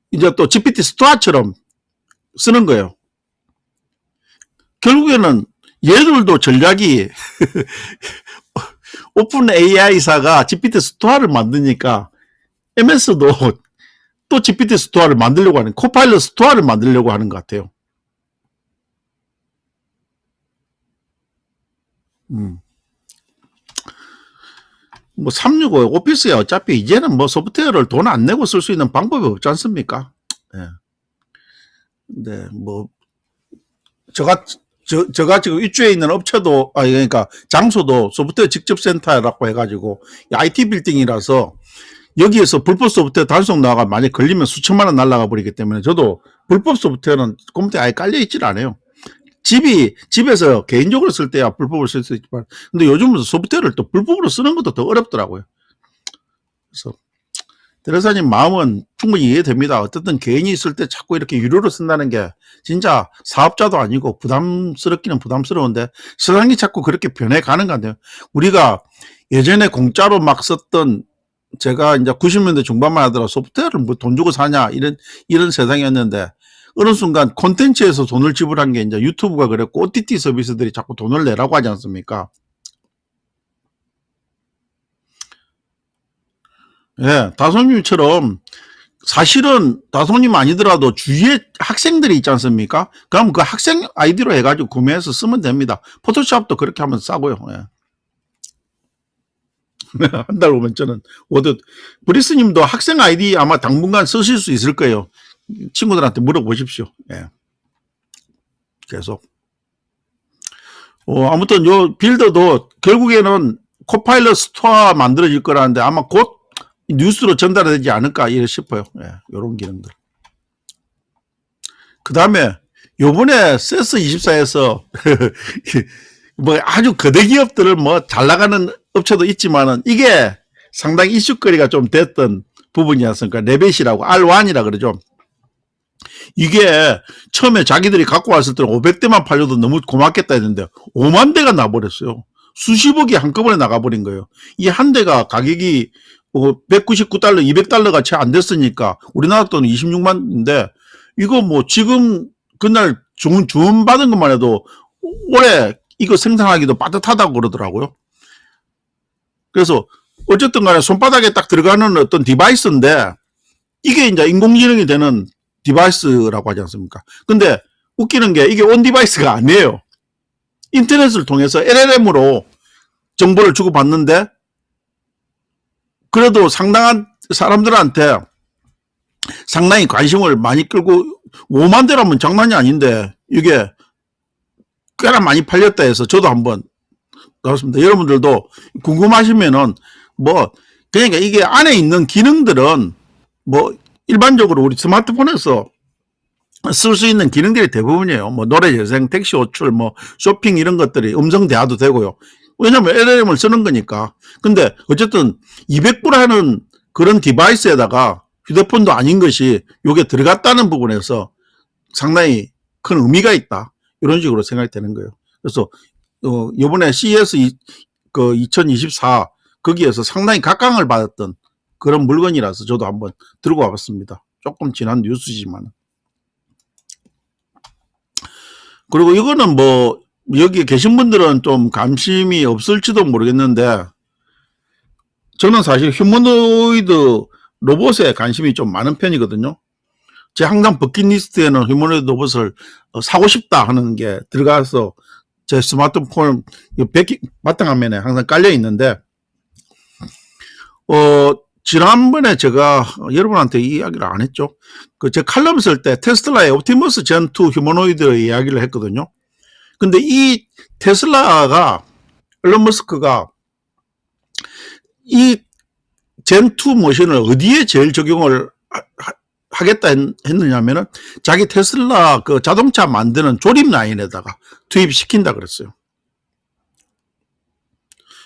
이제 또 GPT 스토어처럼 쓰는 거예요. 결국에는 얘들도 전략이 오픈 AI사가 GPT 스토어를 만드니까 MS도 또 GPT 스토어를 만들려고 하는, 코파일럿 스토어를 만들려고 하는 것 같아요. 뭐 365 오피스에 어차피 이제는 뭐 소프트웨어를 돈 안 내고 쓸 수 있는 방법이 없지 않습니까? 예. 근데 뭐 저가 지금 입주해 있는 업체도 그러니까 장소도 소프트웨어 직접 센터라고 해가지고 IT 빌딩이라서 여기에서 불법 소프트웨어 단속 나가 만약 걸리면 수천만 원 날라가 버리기 때문에 저도 불법 소프트웨어는 컴퓨터에 아예 깔려 있질 않아요. 집에서 개인적으로 쓸 때야 불법으로 쓸 수 있지만, 근데 요즘은 소프트웨어를 또 불법으로 쓰는 것도 더 어렵더라고요. 그래서 대리사님 마음은 충분히 이해됩니다. 어쨌든 개인이 쓸 때 자꾸 이렇게 유료로 쓴다는 게 진짜 사업자도 아니고 부담스럽기는 부담스러운데 세상이 자꾸 그렇게 변해가는 것 같아요. 우리가 예전에 공짜로 막 썼던, 제가 이제 90년대 중반만 하더라도 소프트웨어를 뭐 돈 주고 사냐 이런 세상이었는데, 어느 순간 콘텐츠에서 돈을 지불한 게 이제 유튜브가 그랬고 OTT 서비스들이 자꾸 돈을 내라고 하지 않습니까? 예, 다솜님처럼 사실은 다솜님 아니더라도 주위에 학생들이 있지 않습니까? 그럼 그 학생 아이디로 해가지고 구매해서 쓰면 됩니다. 포토샵도 그렇게 하면 싸고요. 예. 한 달 오면 저는 워드, 브리스님도 학생 아이디 아마 당분간 쓰실 수 있을 거예요. 친구들한테 물어보십시오. 예. 계속. 아무튼 요 빌더도 결국에는 코파일럿 스토어 만들어질 거라는데 아마 곧 뉴스로 전달되지 않을까 싶어요. 예, 이런 기능들. 그 다음에 요번에 세스24에서 뭐 아주 거대 기업들을 뭐 잘 나가는 업체도 있지만은 이게 상당히 이슈거리가 좀 됐던 부분이었으니까 레벳이라고 R1이라 그러죠. 이게 처음에 자기들이 갖고 왔을 때는 500대만 팔려도 너무 고맙겠다 했는데 5만 대가 나버렸어요. 수십억이 한꺼번에 나가버린 거예요. 이 한 대가 가격이 199달러, 200달러가 채 안 됐으니까 우리나라 돈은 26만인데 이거 뭐 지금 그날 주문 받은 것만 해도 올해 이거 생산하기도 빠듯하다고 그러더라고요. 그래서 어쨌든 간에 손바닥에 딱 들어가는 어떤 디바이스인데 이게 이제 인공지능이 되는 디바이스라고 하지 않습니까? 근데 웃기는 게 이게 온 디바이스가 아니에요. 인터넷을 통해서 LLM으로 정보를 주고받는데 그래도 상당한 사람들한테 상당히 관심을 많이 끌고 5만 대라면 장난이 아닌데 이게 꽤나 많이 팔렸다 해서 저도 한번 나왔습니다. 여러분들도 궁금하시면은 뭐 그러니까 이게 안에 있는 기능들은 뭐 일반적으로 우리 스마트폰에서 쓸 수 있는 기능들이 대부분이에요. 뭐 노래 재생, 택시 호출, 뭐 쇼핑 이런 것들이 음성 대화도 되고요. 왜냐면 LLM을 쓰는 거니까. 근데 어쨌든 200불 하는 그런 디바이스에다가 휴대폰도 아닌 것이 요게 들어갔다는 부분에서 상당히 큰 의미가 있다. 이런 식으로 생각이 되는 거예요. 그래서 요번에 CES 2024 거기에서 상당히 각광을 받았던 그런 물건이라서 저도 한번 들고 와봤습니다. 조금 지난 뉴스지만. 그리고 이거는 뭐 여기 계신 분들은 좀 관심이 없을지도 모르겠는데 저는 사실 휴머노이드 로봇에 관심이 좀 많은 편이거든요. 제 항상 버킷리스트에는 휴머노이드 로봇을 사고 싶다 하는 게 들어가서 제 스마트폰 바탕화면에 항상 깔려 있는데 지난번에 제가 여러분한테 이야기를 안 했죠. 제 칼럼 쓸 때 테슬라의 옵티머스 젠2 휴머노이드 이야기를 했거든요. 근데 이 테슬라가 일론 머스크가 이 젠2 머신을 어디에 제일 적용을 하겠다 했느냐면은 자기 테슬라 그 자동차 만드는 조립 라인에다가 투입시킨다 그랬어요.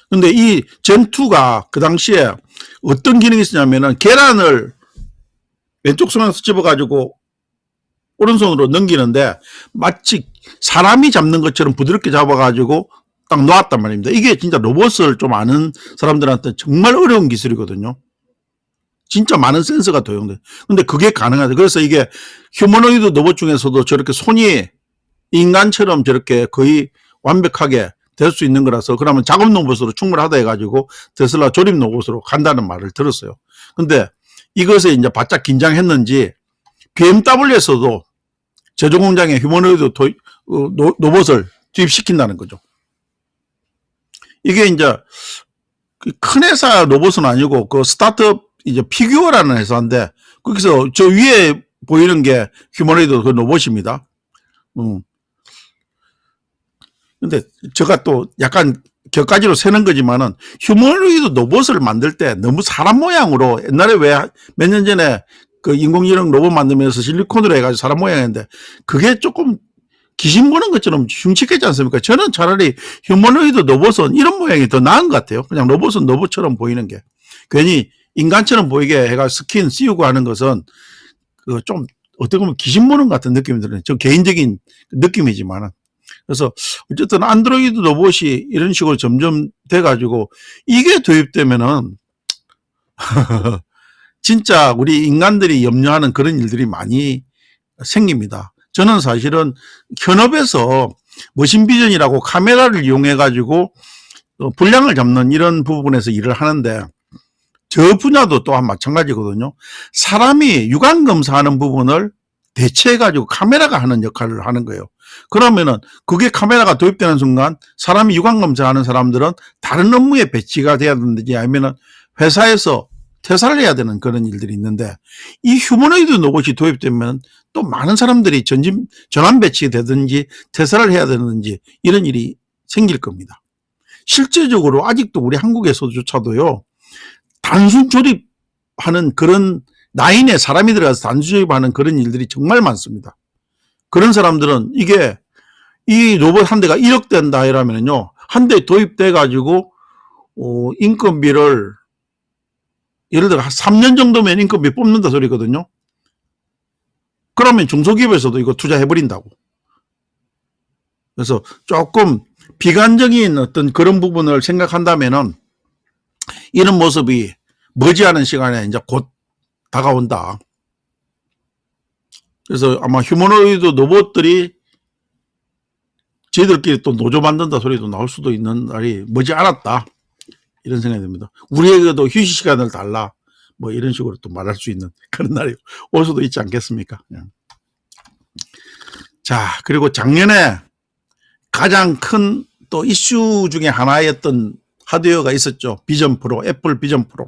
근데 이 젠2가 그 당시에 어떤 기능이 있었냐면은 계란을 왼쪽 손에서 집어가지고 오른손으로 넘기는데 마치 사람이 잡는 것처럼 부드럽게 잡아가지고 딱 놓았단 말입니다. 이게 진짜 로봇을 좀 아는 사람들한테 정말 어려운 기술이거든요. 진짜 많은 센서가 도용돼. 근데 그게 가능하죠. 그래서 이게 휴머노이드 로봇 중에서도 저렇게 손이 인간처럼 저렇게 거의 완벽하게 될 수 있는 거라서 그러면 작업 로봇으로 충분하다 해가지고 테슬라 조립 로봇으로 간다는 말을 들었어요. 근데 이것에 이제 바짝 긴장했는지 BMW에서도 제조 공장에 휴머노이드 로봇을 투입시킨다는 거죠. 이게 이제 큰 회사 로봇은 아니고 그 스타트업 이제 피규어라는 회사인데 거기서 저 위에 보이는 게 휴머노이드 그 로봇입니다. 근데 제가 또 약간 격가지로 세는 거지만은 휴머노이드 로봇을 만들 때 너무 사람 모양으로 옛날에 왜 몇 년 전에 그 인공지능 로봇 만들면서 실리콘으로 해가지고 사람 모양인데 그게 조금 귀신 보는 것처럼 흉측했지 않습니까? 저는 차라리 휴머노이드 로봇은 이런 모양이 더 나은 것 같아요. 그냥 로봇은 로봇처럼 보이는 게. 괜히 인간처럼 보이게 해가 스킨 씌우고 하는 것은 그 좀 어떻게 보면 귀신 보는 것 같은 느낌이 들어요. 저 개인적인 느낌이지만은. 그래서 어쨌든 안드로이드 로봇이 이런 식으로 점점 돼가지고 이게 도입되면은 진짜 우리 인간들이 염려하는 그런 일들이 많이 생깁니다. 저는 사실은 현업에서 머신비전이라고 카메라를 이용해 가지고 분량을 잡는 이런 부분에서 일을 하는데 저 분야도 또한 마찬가지거든요. 사람이 육안 검사하는 부분을 대체해 가지고 카메라가 하는 역할을 하는 거예요. 그러면은 그게 카메라가 도입되는 순간 사람이 육안 검사하는 사람들은 다른 업무에 배치가 돼야 되는지 아니면은 회사에서 퇴사를 해야 되는 그런 일들이 있는데 이 휴머노이드 로봇이 도입되면 또 많은 사람들이 전환 배치되든지 퇴사를 해야 되는지 이런 일이 생길 겁니다. 실제적으로 아직도 우리 한국에서조차도요 단순 조립 하는 그런 라인에 사람이 들어가서 단수 조립하는 그런 일들이 정말 많습니다. 그런 사람들은 이게 이 로봇 한 대가 1억 된다 이러면요, 한 대 도입돼 가지고 인건비를 예를 들어 한 3년 정도면 인건비 뽑는다 소리거든요. 그러면 중소기업에서도 이거 투자해버린다고. 그래서 조금 비관적인 어떤 그런 부분을 생각한다면은 이런 모습이 머지않은 시간에 이제 곧 다가온다. 그래서 아마 휴머노이드 로봇들이 저희들끼리 또 노조 만든다 소리도 나올 수도 있는 날이 머지않았다. 이런 생각이 듭니다. 우리에게도 휴식 시간을 달라. 뭐 이런 식으로 또 말할 수 있는 그런 날이 올 수도 있지 않겠습니까? 자, 그리고 작년에 가장 큰 또 이슈 중에 하나였던 하드웨어가 있었죠. 비전 프로, 애플 비전 프로.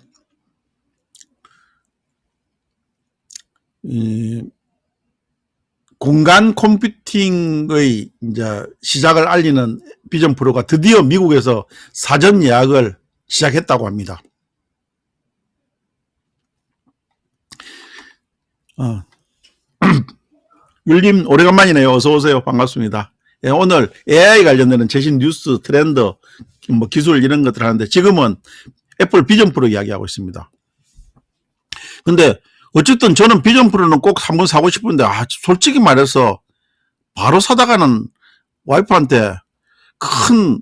공간 컴퓨팅의 이제 시작을 알리는 비전 프로가 드디어 미국에서 사전 예약을 시작했다고 합니다. 율님 오래간만이네요. 어서 오세요. 반갑습니다. 예, 오늘 AI 관련되는 최신 뉴스, 트렌드, 뭐 기술 이런 것들 하는데 지금은 애플 비전 프로 이야기하고 있습니다. 근데 어쨌든 저는 비전 프로는 꼭 한번 사고 싶은데 솔직히 말해서 바로 사다가는 와이프한테 큰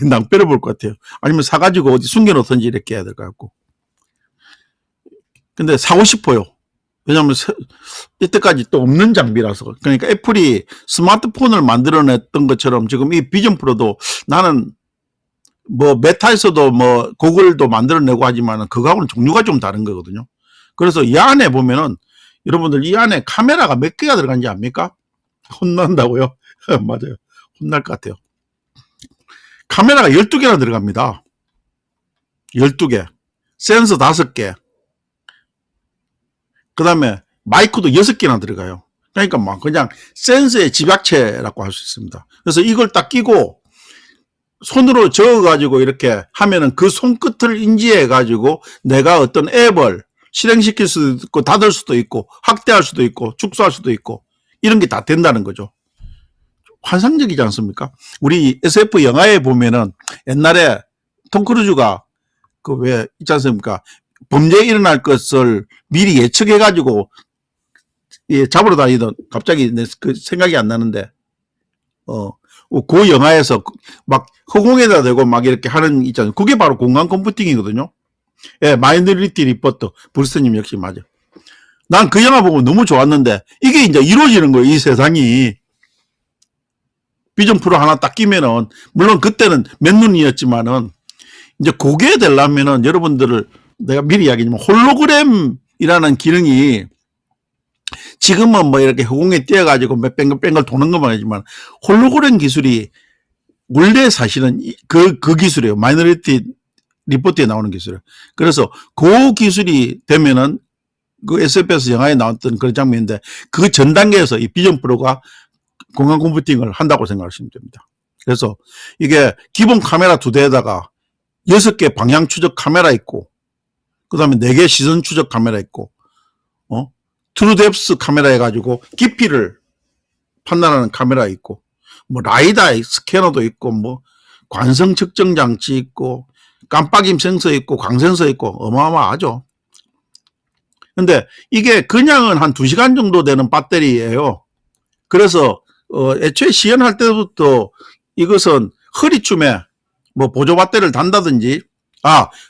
낭패를 볼 것 같아요. 아니면 사가지고 어디 숨겨놓든지 이렇게 해야 될 것 같고. 근데 사고 싶어요. 왜냐하면 이때까지 또 없는 장비라서. 그러니까 애플이 스마트폰을 만들어냈던 것처럼 지금 이 비전 프로도 나는 뭐 메타에서도 뭐 구글도 만들어내고 하지만 그거하고는 종류가 좀 다른 거거든요. 그래서 이 안에 보면은 여러분들 이 안에 카메라가 몇 개가 들어간지 압니까? 혼난다고요? 맞아요. 혼날 것 같아요. 카메라가 12개나 들어갑니다. 12개. 센서 5개. 그 다음에 마이크도 6개나 들어가요. 그러니까 막 그냥 센서의 집약체라고 할 수 있습니다. 그래서 이걸 딱 끼고 손으로 저어가지고 이렇게 하면은 그 손끝을 인지해가지고 내가 어떤 앱을 실행시킬 수도 있고 닫을 수도 있고 확대할 수도 있고 축소할 수도 있고 이런 게 다 된다는 거죠. 환상적이지 않습니까? 우리 SF 영화에 보면은 옛날에 톰 크루즈가 그 왜 있지 않습니까? 범죄 일어날 것을 미리 예측해가지고 잡으러 다니던 갑자기 그 생각이 안 나는데 그 영화에서 막 허공에다 대고 막 이렇게 하는 있잖아요. 그게 바로 공간 컴퓨팅이거든요. 예, 마이너리티 리포트 브루스님 역시 맞아. 난 그 영화 보고 너무 좋았는데 이게 이제 이루어지는 거예요. 이 세상이. 비전 프로 하나 딱 끼면은 물론 그때는 몇 눈이었지만은 이제 그게 되려면은 여러분들을 내가 미리 이야기하지만 홀로그램이라는 기능이 지금은 뭐 이렇게 허공에 띄어가지고 몇 뱅글뱅글 도는 것만 하지만 홀로그램 기술이 원래 사실은 그 기술이에요. 마이너리티 리포트에 나오는 기술이에요. 그래서 그 기술이 되면은 그 SF에서 영화에 나왔던 그런 장면인데 그 전 단계에서 이 비전 프로가 공간 컴퓨팅을 한다고 생각하시면 됩니다. 그래서 이게 기본 카메라 2대에다가 6개 방향 추적 카메라 있고 그 다음에 4개 시선 추적 카메라 있고 트루뎁스 카메라 해가지고 깊이를 판단하는 카메라 있고 뭐 라이다 스캐너도 있고 뭐 관성 측정 장치 있고 깜빡임 센서 있고 광센서 있고 어마어마하죠. 근데 이게 그냥은 한 2시간 정도 되는 배터리예요. 그래서 애초에 시연할 때부터 이것은 허리춤에 뭐 보조 배터리를 단다든지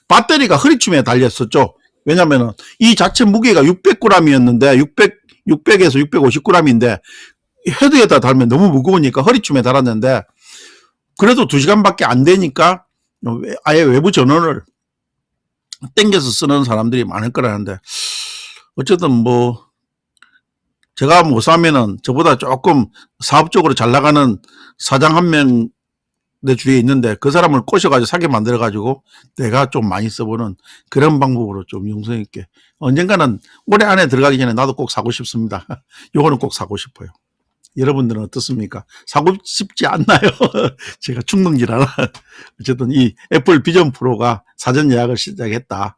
배터리가 허리춤에 달렸었죠. 왜냐면은 이 자체 무게가 600g이었는데 600에서 650g인데 헤드에다 달면 너무 무거우니까 허리춤에 달았는데 그래도 2시간밖에 안 되니까 아예 외부 전원을 땡겨서 쓰는 사람들이 많을 거라는데 어쨌든 뭐 제가 못 사면은 저보다 조금 사업적으로 잘 나가는 사장 한 명 내 주위에 있는데 그 사람을 꼬셔가지고 사게 만들어가지고 내가 좀 많이 써보는 그런 방법으로 좀 용성 있게 언젠가는 올해 안에 들어가기 전에 나도 꼭 사고 싶습니다. 요거는 꼭 사고 싶어요. 여러분들은 어떻습니까? 사고 싶지 않나요? 제가 충동질하나? 어쨌든 이 애플 비전 프로가 사전 예약을 시작했다.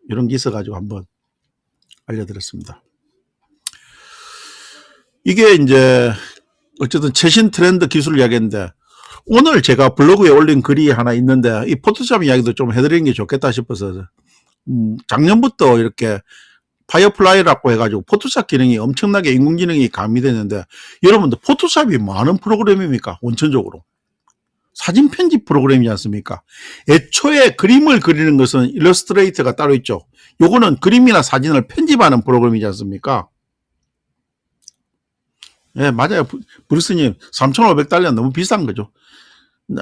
이런 게 있어가지고 한번 알려드렸습니다. 이게 이제 어쨌든 최신 트렌드 기술 이야기인데, 오늘 제가 블로그에 올린 글이 하나 있는데 이 포토샵 이야기도 좀 해드리는 게 좋겠다 싶어서, 작년부터 이렇게 파이어플라이라고 해가지고 포토샵 기능이 엄청나게 인공지능이 가미되는데, 여러분들 포토샵이 뭐 하는 프로그램입니까? 원천적으로 사진 편집 프로그램이지 않습니까? 애초에 그림을 그리는 것은 일러스트레이터가 따로 있죠. 요거는 그림이나 사진을 편집하는 프로그램이지 않습니까? 예, 맞아요. 브루스님, 3,500달러 너무 비싼 거죠.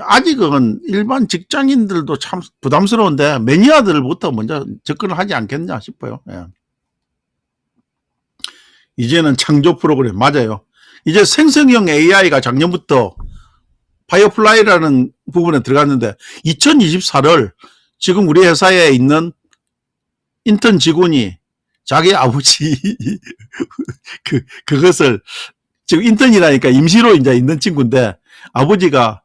아직은 일반 직장인들도 참 부담스러운데 매니아들부터 먼저 접근을 하지 않겠냐 싶어요. 예. 이제는 창조 프로그램, 맞아요. 이제 생성형 AI가 작년부터 파이어플라이라는 부분에 들어갔는데, 2024를 지금 우리 회사에 있는 인턴 직원이 자기 아버지 그것을, 지금 인턴이라니까 임시로 이제 있는 친구인데, 아버지가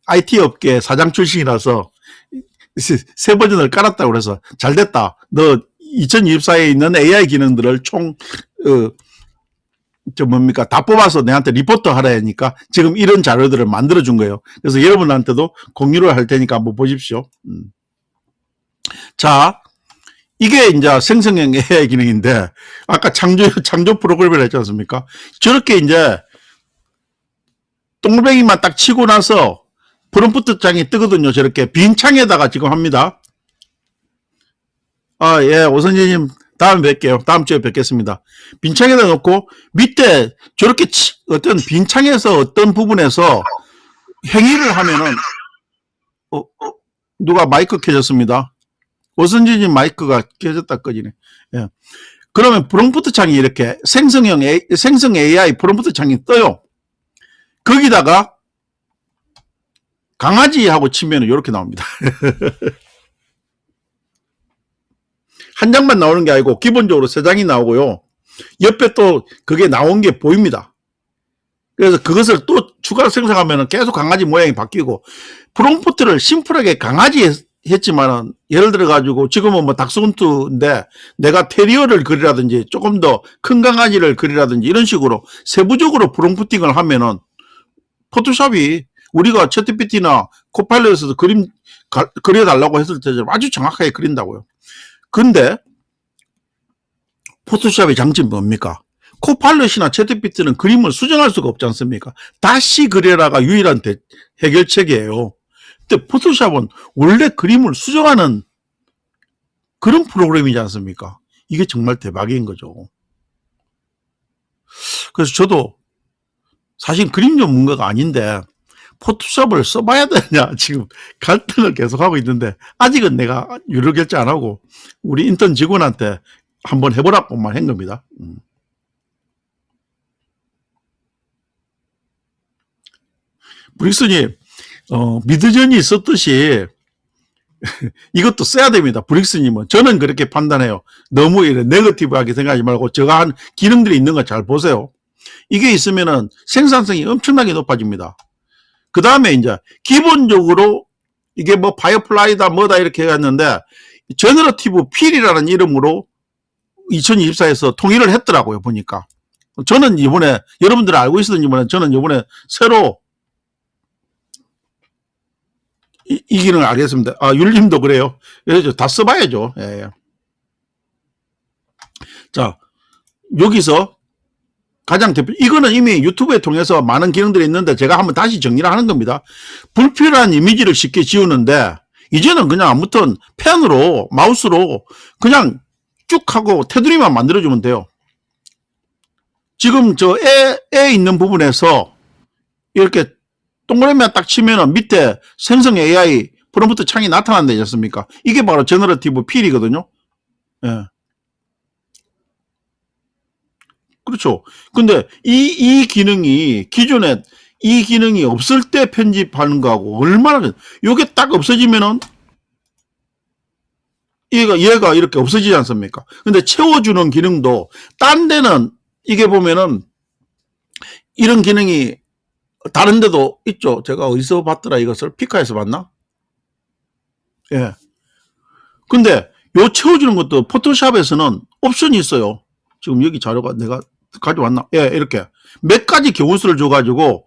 IT 업계 사장 출신이라서 새 버전을 깔았다고 그래서, 잘 됐다. 너 2024에 있는 AI 기능들을 뭡니까? 다 뽑아서 내한테 리포트 하라 하니까 지금 이런 자료들을 만들어준 거예요. 그래서 여러분한테도 공유를 할 테니까 한번 보십시오. 자, 이게 이제 생성형 AI 기능인데, 아까 창조 프로그램을 했지 않습니까? 저렇게 이제 동글뱅이만 딱 치고 나서 프롬프트 창이 뜨거든요. 저렇게 빈 창에다가 지금 합니다. 아, 예, 오선재님, 다음에 뵐게요. 다음 주에 뵙겠습니다. 빈 창에다 놓고 밑에 저렇게 어떤 빈 창에서 어떤 부분에서 행위를 하면은, 누가 마이크 켜졌습니다. 오선재님 마이크가 켜졌다 꺼지네. 예. 그러면 프롬프트 창이 이렇게 생성 AI 프롬프트 창이 떠요. 거기다가 강아지하고 치면 이렇게 나옵니다. 한 장만 나오는 게 아니고 기본적으로 3장이 나오고요. 옆에 또 그게 나온 게 보입니다. 그래서 그것을 또 추가로 생성하면 계속 강아지 모양이 바뀌고, 프롬프트를 심플하게 강아지 했지만은, 예를 들어 가지고 지금은 뭐 닥스훈트인데 내가 테리어를 그리라든지 조금 더 큰 강아지를 그리라든지 이런 식으로 세부적으로 프롬프팅을 하면은 포토샵이 우리가 챗GPT나 코파일럿에서 그림 그려달라고 했을 때 아주 정확하게 그린다고요. 근데 포토샵의 장점이 뭡니까? 코파일럿이나 챗GPT는 그림을 수정할 수가 없지 않습니까? 다시 그려라가 유일한 해결책이에요. 근데 포토샵은 원래 그림을 수정하는 그런 프로그램이지 않습니까? 이게 정말 대박인 거죠. 그래서 저도 사실 그림 전문가가 아닌데 포토샵을 써봐야 되냐 지금 갈등을 계속하고 있는데, 아직은 내가 유료 결제 안 하고 우리 인턴 직원한테 한번 해보라고만 한 겁니다. 브릭스님, 미드전이 있었듯이 이것도 써야 됩니다. 브릭스님은. 저는 그렇게 판단해요. 너무 이래 네거티브하게 생각하지 말고 저가 기능들이 있는 거 잘 보세요. 이게 있으면은 생산성이 엄청나게 높아집니다. 그 다음에 이제 기본적으로 이게 뭐 파이어플라이다 뭐다 이렇게 해갔는데, 제너러티브 필이라는 이름으로 2024에서 통일을 했더라고요. 보니까 저는 이번에, 여러분들 알고 있었는지 모르겠는데 저는 이번에 새로 이 기능을 알겠습니다. 아, 율림도 그래요. 그래서 다 써봐야죠. 예. 자, 여기서 가장 대표, 이거는 이미 유튜브에 통해서 많은 기능들이 있는데 제가 한번 다시 정리를 하는 겁니다. 불필요한 이미지를 쉽게 지우는데, 이제는 그냥 아무튼 펜으로, 마우스로 그냥 쭉 하고 테두리만 만들어주면 돼요. 지금 저 애 있는 부분에서 이렇게 동그라미만 딱 치면은 밑에 생성 AI 프롬프트 창이 나타난다지 않습니까? 이게 바로 제너러티브 필이거든요. 예. 그렇죠. 근데 이 기능이, 기존에 이 기능이 없을 때 편집하는 거하고 얼마나, 요게 딱 없어지면은 얘가 이렇게 없어지지 않습니까? 근데 채워주는 기능도 딴 데는 이게 보면은 이런 기능이 다른 데도 있죠. 제가 어디서 봤더라 이것을? 피카에서 봤나? 예. 근데 요 채워주는 것도 포토샵에서는 옵션이 있어요. 지금 여기 자료가 내가 가져왔나? 예, 이렇게 몇 가지 경우수를 줘가지고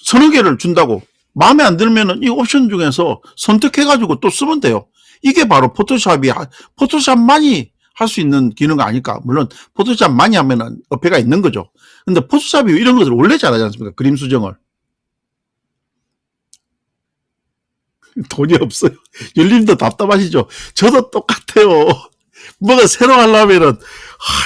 서너 개를 준다고. 마음에 안 들면은 이 옵션 중에서 선택해가지고 또 쓰면 돼요. 이게 바로 포토샵만이 할 수 있는 기능 아닐까. 물론 포토샵만이 하면은 어폐가 있는 거죠. 근데 포토샵이 이런 것을 원래 잘하지 않습니까? 그림 수정을. 돈이 없어요. 열림도 답답하시죠? 저도 똑같아요. 뭐가 새로 하려면은,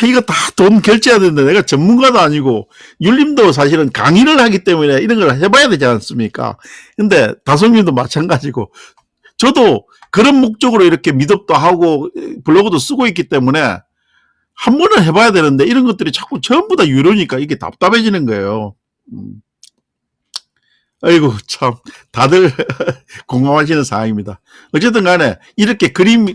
이거 다 돈 결제해야 되는데 내가 전문가도 아니고, 율림도 사실은 강의를 하기 때문에 이런 걸 해봐야 되지 않습니까? 근데 다솜님도 마찬가지고, 저도 그런 목적으로 이렇게 미덕도 하고 블로그도 쓰고 있기 때문에 한 번은 해봐야 되는데 이런 것들이 자꾸 전부 다 유료니까 이게 답답해지는 거예요. 아이고, 참, 다들 공감하시는 사항입니다. 어쨌든 간에, 이렇게 그림,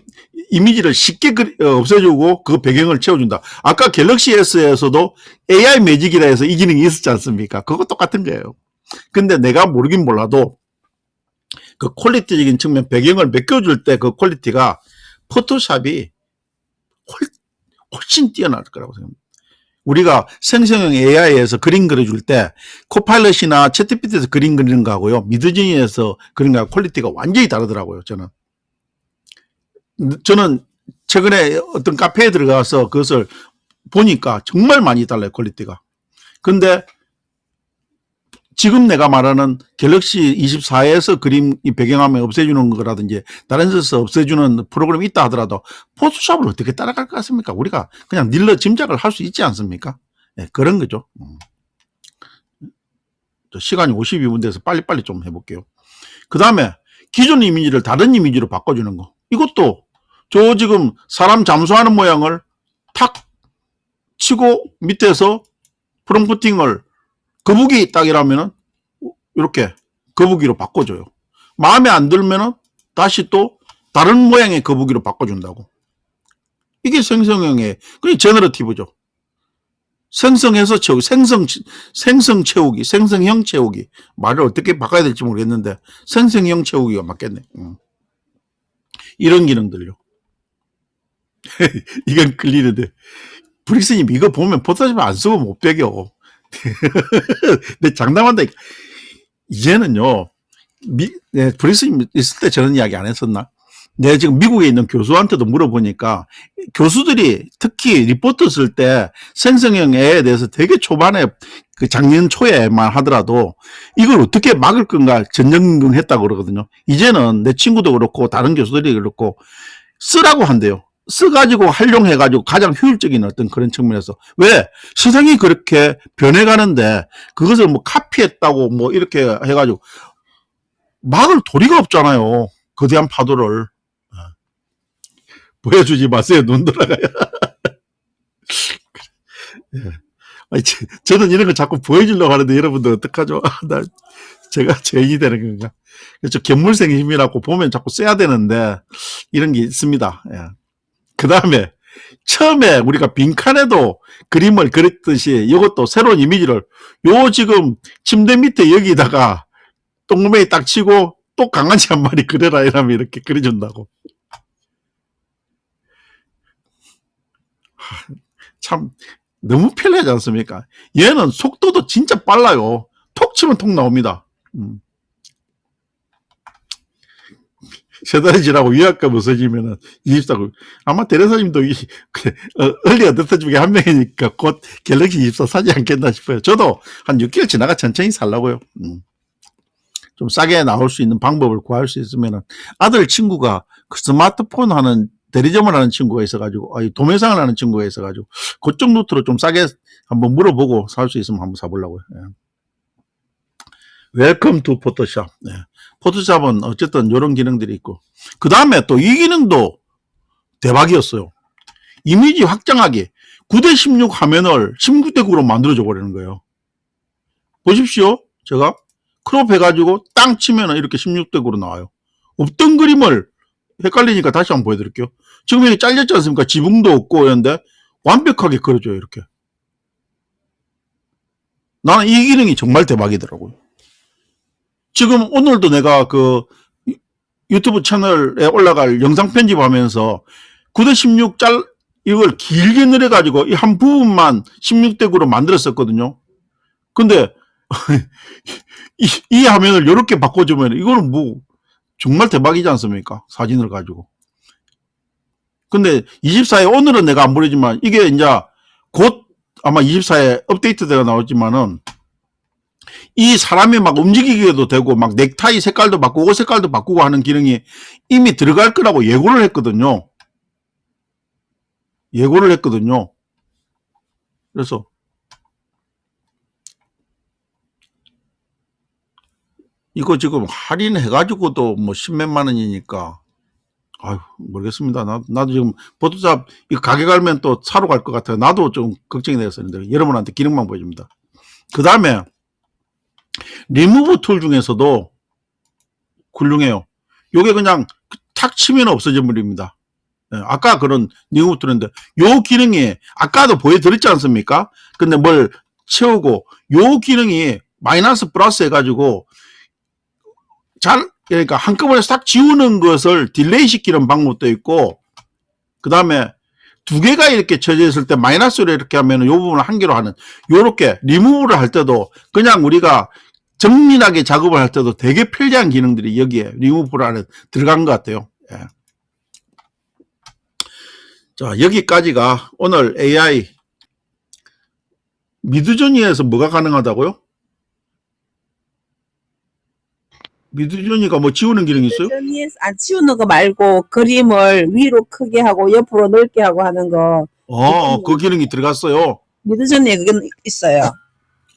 이미지를 쉽게 없애주고, 그 배경을 채워준다. 아까 갤럭시 S에서도 AI 매직이라 해서 이 기능이 있었지 않습니까? 그거 똑같은 거예요. 근데 내가 모르긴 몰라도, 그 퀄리티적인 측면, 배경을 맡겨줄 때 그 퀄리티가 포토샵이 훨씬 뛰어날 거라고 생각합니다. 우리가 생성형 AI에서 그림 그려줄 때 코파일럿이나 챗GPT에서 그림 그리는 거하고요. 미드저니에서 그린 거하고 퀄리티가 완전히 다르더라고요. 저는 최근에 어떤 카페에 들어가서 그것을 보니까 정말 많이 달라요. 퀄리티가. 근데 지금 내가 말하는 갤럭시 24에서 그림 배경화면 없애주는 거라든지 다른 데서 없애주는 프로그램이 있다 하더라도 포토샵을 어떻게 따라갈 것 같습니까? 우리가 그냥 닐러 짐작을 할 수 있지 않습니까? 네, 그런 거죠. 시간이 52분 돼서 빨리빨리 좀 해볼게요. 그 다음에 기존 이미지를 다른 이미지로 바꿔주는 거. 이것도 저 지금 사람 잠수하는 모양을 탁 치고 밑에서 프롬프팅을 거북이 딱이라면은 이렇게 거북이로 바꿔줘요. 마음에 안 들면은 다시 또 다른 모양의 거북이로 바꿔준다고. 이게 생성형의 그게 제너러티브죠. 생성해서 채우기, 생성 채우기, 생성형 채우기. 말을 어떻게 바꿔야 될지 모르겠는데 생성형 채우기가 맞겠네. 이런 기능들요. 이건 끌리는데 브릭스님 이거 보면 포토샵 안 쓰고 못 배겨. 근데 장담한다. 이제는요, 브릭스님 있을 때 저런 이야기 안 했었나? 내가 지금 미국에 있는 교수한테도 물어보니까 교수들이 특히 리포트 쓸 때 생성형 애에 대해서 되게 초반에 그 작년 초에만 하더라도 이걸 어떻게 막을 건가 전전긍긍했다고 그러거든요. 이제는 내 친구도 그렇고 다른 교수들이 그렇고 쓰라고 한대요. 써가지고 활용해가지고 가장 효율적인 어떤 그런 측면에서. 왜? 세상이 그렇게 변해가는데 그것을 뭐 카피했다고 뭐 이렇게 해가지고 막을 도리가 없잖아요. 거대한 파도를. 보여주지 마세요. 눈 돌아가요. 저는 이런 거 자꾸 보여주려고 하는데 여러분들 어떡하죠? 제가 죄인이 되는 건가? 그렇죠. 견물생 힘이라고 보면 자꾸 써야 되는데 이런 게 있습니다. 예. 그 다음에 처음에 우리가 빈칸에도 그림을 그렸듯이 이것도 새로운 이미지를 요 지금 침대 밑에 여기다가 똥구멍에 딱 치고 또 강아지 한 마리 그려라 이러면 이렇게 그려준다고. 참 너무 편리하지 않습니까? 얘는 속도도 진짜 빨라요. 톡 치면 톡 나옵니다. 세 달이 지나고 위약금 없어지면은 24구 아마 테레사님도 얼리 어댑터 중에 한 명이니까 곧 갤럭시 24 사지 않겠나 싶어요. 저도 한 6개월 지나가 천천히 살라고요. 좀 싸게 나올 수 있는 방법을 구할 수 있으면은 아들 친구가 그 스마트폰 하는 대리점을 하는 친구가 있어가지고 도매상을 하는 친구가 있어가지고 그쪽 루트로 좀 싸게 한번 물어보고 살 수 있으면 한번 사보려고요. 웰컴 투 포토샵. 네. 포토샵은 어쨌든 이런 기능들이 있고 그 다음에 또 이 기능도 대박이었어요. 이미지 확장하기 9:16 화면을 16:9로 만들어줘 버리는 거예요. 보십시오. 제가 크롭 해가지고 땅 치면 이렇게 16:9로 나와요. 없던 그림을 헷갈리니까 다시 한번 보여드릴게요. 지금 이게 잘렸지 않습니까? 지붕도 없고 그런데 완벽하게 그려줘요. 이렇게. 나는 이 기능이 정말 대박이더라고요. 지금 오늘도 내가 유튜브 채널에 올라갈 영상 편집하면서 9:16 이걸 길게 늘려가지고 이 한 부분만 16대 9로 만들었었거든요. 근데 이 화면을 이렇게 바꿔주면 이거는 뭐 정말 대박이지 않습니까? 사진을 가지고. 근데 24에 오늘은 내가 안 보내지만 이게 이제 곧 아마 24에 업데이트가 나오지만은 이 사람이 막 움직이기도 되고 막 넥타이 색깔도 바꾸고 옷 색깔도 바꾸고 하는 기능이 이미 들어갈 거라고 예고를 했거든요. 그래서 이거 지금 할인해가지고도 뭐 10몇만 원이니까 아유 모르겠습니다. 나도 지금 포토샵 이거 가게 가면 또 사러 갈 것 같아요. 나도 좀 걱정이 되었었는데 여러분한테 기능만 보여줍니다. 그 다음에 리무브 툴 중에서도 훌륭해요. 요게 그냥 탁 치면 없어져 버립니다. 아까 그런 리무브 툴인데 요 기능이 아까도 보여드렸지 않습니까? 근데 뭘 채우고 요 기능이 마이너스 플러스 해가지고 그러니까 한꺼번에 싹 지우는 것을 딜레이 시키는 방법도 있고, 그 다음에 두 개가 이렇게 쳐져 있을 때 마이너스로 이렇게 하면 요 부분을 한 개로 하는, 요렇게 리무브를 할 때도 그냥 우리가 정밀하게 작업을 할 때도 되게 편리한 기능들이 여기에 리무브 안에 들어간 것 같아요. 예. 자, 여기까지가 오늘 AI 미드저니에서 뭐가 가능하다고요? 미드저니가 뭐 지우는 기능이 있어요? 미드저니에서 안 지우는 거 말고 그림을 위로 크게 하고 옆으로 넓게 하고 하는 거. 그 기능이 들어갔어요. 미드저니에 그게 있어요.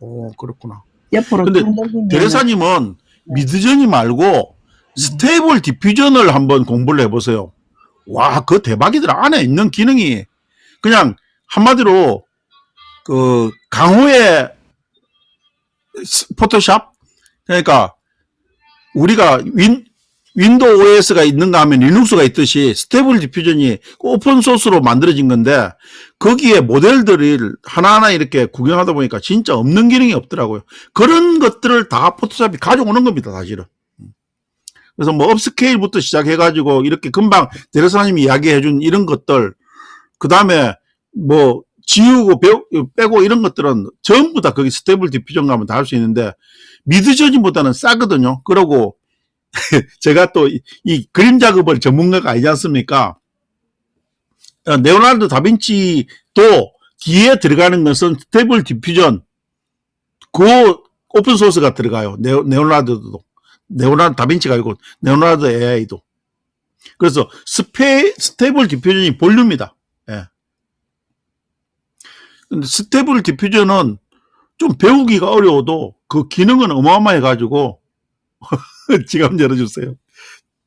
오, 그렇구나. 옆으로. 근데 대리사님은 미드저니 말고 스테이블 디퓨전을 한번 공부를 해보세요. 와, 그 대박이더라. 안에 있는 기능이 그냥 한마디로 그 강호의 포토샵? 그러니까 우리가 윈도우 OS가 있는가 하면 리눅스가 있듯이 스테이블 디퓨전이 오픈소스로 만들어진 건데 거기에 모델들을 하나하나 이렇게 구경하다 보니까 진짜 없는 기능이 없더라고요. 그런 것들을 다 포토샵이 가져오는 겁니다, 사실은. 그래서 뭐 업스케일부터 시작해가지고 이렇게 금방 대리사님이 이야기해준 이런 것들, 그 다음에 뭐 지우고 빼고 이런 것들은 전부 다 거기 스테이블 디퓨전 가면 다 할 수 있는데 미드저니보다는 싸거든요. 그러고 제가 또 이 그림 작업을 전문가가 아니지 않습니까? 레오나르도 다빈치도 뒤에 들어가는 것은 스테이블 디퓨전, 그 오픈소스가 들어가요. 레오나르도 다빈치가 아니고 레오나르도 AI도. 그래서 스테이블 디퓨전이 본류입니다. 예. 근데 스테이블 디퓨전은 좀 배우기가 어려워도 그 기능은 어마어마해가지고 지갑 열어주세요.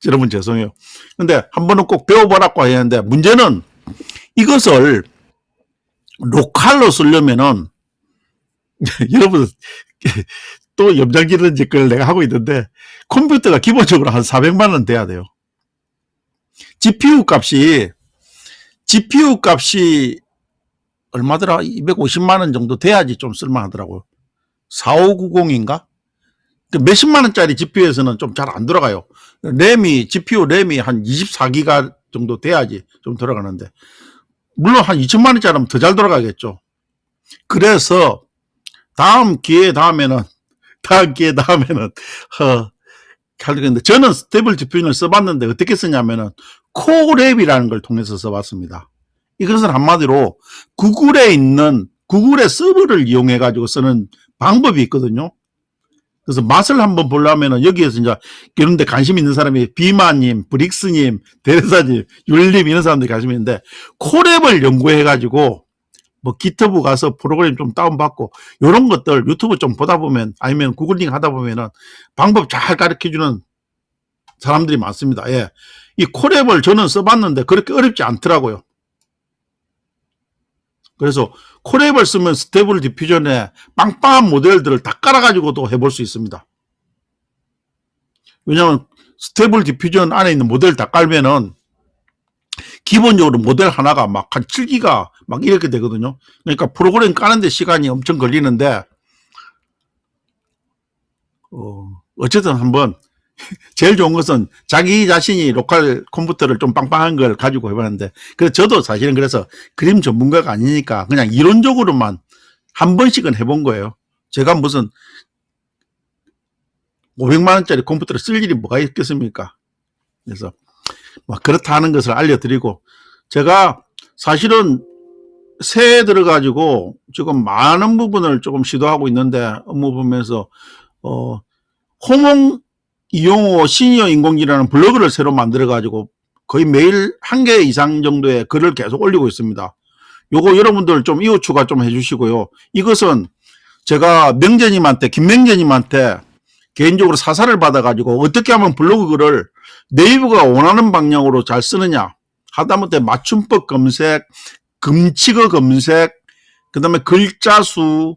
여러분 죄송해요. 근데 한 번은 꼭 배워보라고 해야 하는데 문제는 이것을 로컬로 쓰려면은 여러분 또 염장기는 짓걸 내가 하고 있는데 컴퓨터가 기본적으로 한 400만 원 돼야 돼요. GPU 값이 얼마더라? 250만 원 정도 돼야지 좀 쓸만하더라고요. 4590인가? 몇십만 원짜리 GPU에서는 좀 잘 안 돌아가요. GPU 램이 한 24기가 정도 돼야지 좀 돌아가는데, 물론 한 2천만 원짜리면 더 잘 돌아가겠죠. 그래서 다음 기회 다음에는 하겠는데, 저는 스테이블 디퓨전을 써봤는데 어떻게 쓰냐면은 코랩이라는 걸 통해서 써봤습니다. 이것은 한마디로 구글의 서버를 이용해 가지고 쓰는 방법이 있거든요. 그래서 맛을 한번 보려면은 여기에서 이제 이런 데 관심 있는 사람이 비마님, 브릭스님, 대리사님, 율님 이런 사람들이 관심 있는데 코랩을 연구해 가지고 뭐 기터브 가서 프로그램 좀 다운받고 이런 것들 유튜브 좀 보다 보면 아니면 구글링 하다 보면은 방법 잘 가르쳐 주는 사람들이 많습니다. 예. 이 코랩을 저는 써봤는데 그렇게 어렵지 않더라고요. 그래서 코랩을 쓰면 스테이블 디퓨전에 빵빵한 모델들을 다 깔아가지고도 해볼 수 있습니다. 왜냐하면 스테이블 디퓨전 안에 있는 모델 다 깔면은 기본적으로 모델 하나가 막 한 7기가 막 이렇게 되거든요. 그러니까 프로그램 까는데 시간이 엄청 걸리는데 어쨌든 한번 제일 좋은 것은 자기 자신이 로컬 컴퓨터를 좀 빵빵한 걸 가지고 해봤는데, 그래서 저도 사실은 그래서 그림 전문가가 아니니까 그냥 이론적으로만 한 번씩은 해본 거예요. 제가 무슨 500만 원짜리 컴퓨터를 쓸 일이 뭐가 있겠습니까? 그래서 뭐 그렇다 하는 것을 알려드리고, 제가 사실은 새해 들어가지고 지금 많은 부분을 조금 시도하고 있는데, 업무 보면서 호몽 이용호 시니어 인공지능이라는 블로그를 새로 만들어가지고 거의 매일 1개 이상 정도의 글을 계속 올리고 있습니다. 요거 여러분들 좀 이웃 추가 좀 해주시고요. 이것은 제가 명재님한테, 김명재님한테 개인적으로 사사를 받아가지고 어떻게 하면 블로그 글을 네이버가 원하는 방향으로 잘 쓰느냐, 하다못해 맞춤법 검색, 금치어 검색, 그 다음에 글자 수,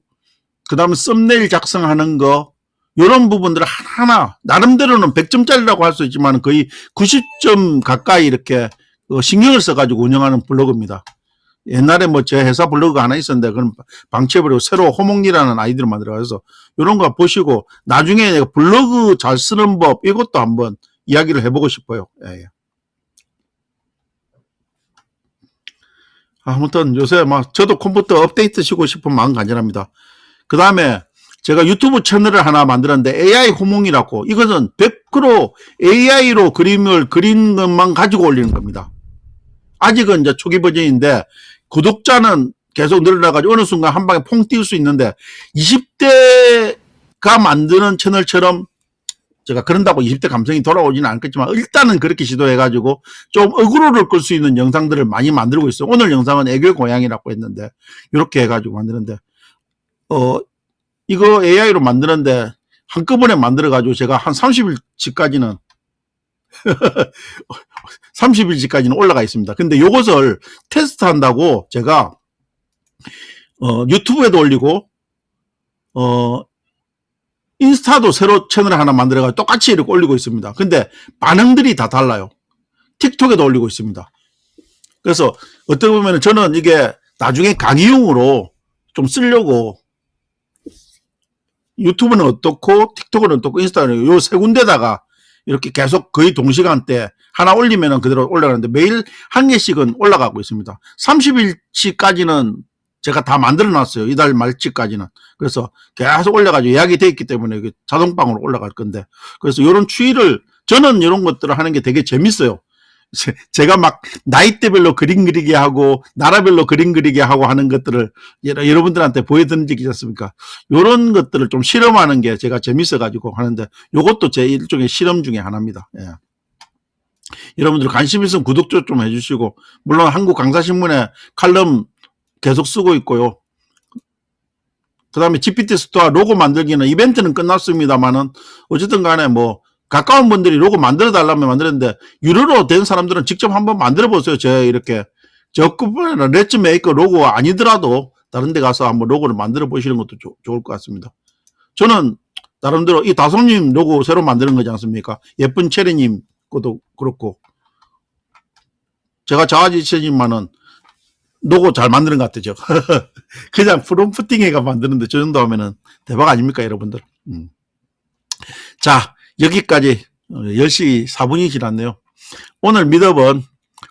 그 다음에 썸네일 작성하는 거, 이런 부분들을 하나하나 나름대로는 100점짜리라고 할 수 있지만 거의 90점 가까이 이렇게 신경을 써가지고 운영하는 블로그입니다. 옛날에 뭐 제 회사 블로그가 하나 있었는데 그건 방치해버리고 새로 호몽리라는 아이디를 만들어서 이런 거 보시고 나중에 내가 블로그 잘 쓰는 법 이것도 한번 이야기를 해보고 싶어요. 예. 아무튼 요새 막 저도 컴퓨터 업데이트 시고 싶은 마음 간절합니다. 그 다음에 제가 유튜브 채널을 하나 만들었는데 AI 호몽이라고, 이것은 100% AI로 그림을 그린 것만 가지고 올리는 겁니다. 아직은 이제 초기 버전인데 구독자는 계속 늘어나가지고 어느 순간 한 방에 퐁 띄울 수 있는데 20대가 만드는 채널처럼 제가 그런다고 20대 감성이 돌아오지는 않겠지만 일단은 그렇게 시도해가지고 좀 어그로를 끌 수 있는 영상들을 많이 만들고 있어요. 오늘 영상은 애교 고양이라고 했는데 이렇게 해가지고 만드는데 이거 AI로 만드는데 한꺼번에 만들어가지고 제가 한 30일치까지는 30일치까지는 올라가 있습니다. 근데 요것을 테스트 한다고 제가 유튜브에도 올리고 인스타도 새로 채널 하나 만들어가지고 똑같이 이렇게 올리고 있습니다. 근데 반응들이 다 달라요. 틱톡에도 올리고 있습니다. 그래서 어떻게 보면 저는 이게 나중에 강의용으로 좀 쓰려고, 유튜브는 어떻고 틱톡은 어떻고 인스타는 요 세 군데다가 이렇게 계속 거의 동시간대 하나 올리면은 그대로 올라가는데 매일 한 개씩은 올라가고 있습니다. 30일치까지는 제가 다 만들어 놨어요. 이달 말치까지는. 그래서 계속 올려가지고 예약이 돼 있기 때문에 자동방으로 올라갈 건데, 그래서 이런 추이를, 저는 이런 것들을 하는 게 되게 재밌어요. 제가 막 나이대별로 그림 그리게 하고 나라별로 그림 그리게 하고 하는 것들을 여러분들한테 보여드린 적이 있었습니까? 이런 것들을 좀 실험하는 게 제가 재밌어가지고 하는데 이것도 제 일종의 실험 중에 하나입니다. 예. 여러분들 관심 있으면 구독 좀 해주시고, 물론 한국 강사신문에 칼럼 계속 쓰고 있고요. 그 다음에 GPT 스토어 로고 만들기는 이벤트는 끝났습니다만은 어쨌든 간에 뭐 가까운 분들이 로고 만들어 달라면 만들었는데 유료로 된 사람들은 직접 한번 만들어 보세요. 제 이렇게 저급은 레츠 메이커 로고 아니더라도 다른 데 가서 한번 로고를 만들어 보시는 것도 좋을 것 같습니다. 저는 나름대로 이 다솜님 로고 새로 만드는 거지 않습니까? 예쁜 체리님 것도 그렇고, 제가 자화지체님만은 로고 잘 만드는 것 같아요. 그냥 프롬프팅해가 만드는데 저 정도 하면은 대박 아닙니까, 여러분들? 자, 여기까지 10시 4분이 지났네요. 오늘 미더번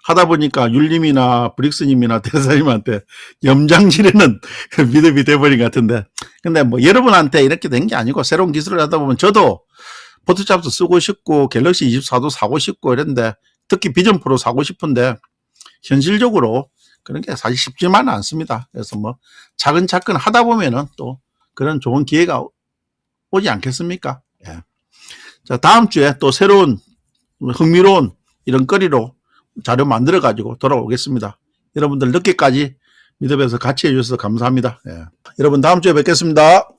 하다 보니까 율님이나 브릭스님이나 대사님한테 염장지르는 미더비 돼버린 것 같은데, 근데 뭐 여러분한테 이렇게 된 게 아니고 새로운 기술을 하다 보면 저도 포토샵도 쓰고 싶고 갤럭시 24도 사고 싶고 이랬는데, 특히 비전 프로 사고 싶은데 현실적으로 그런 게 사실 쉽지만은 않습니다. 그래서 뭐 차근차근 하다 보면은 또 그런 좋은 기회가 오지 않겠습니까? 예. 자, 다음 주에 또 새로운 흥미로운 이런 거리로 자료 만들어 가지고 돌아오겠습니다. 여러분들 늦게까지 미더에서 같이 해주셔서 감사합니다. 예. 여러분 다음 주에 뵙겠습니다.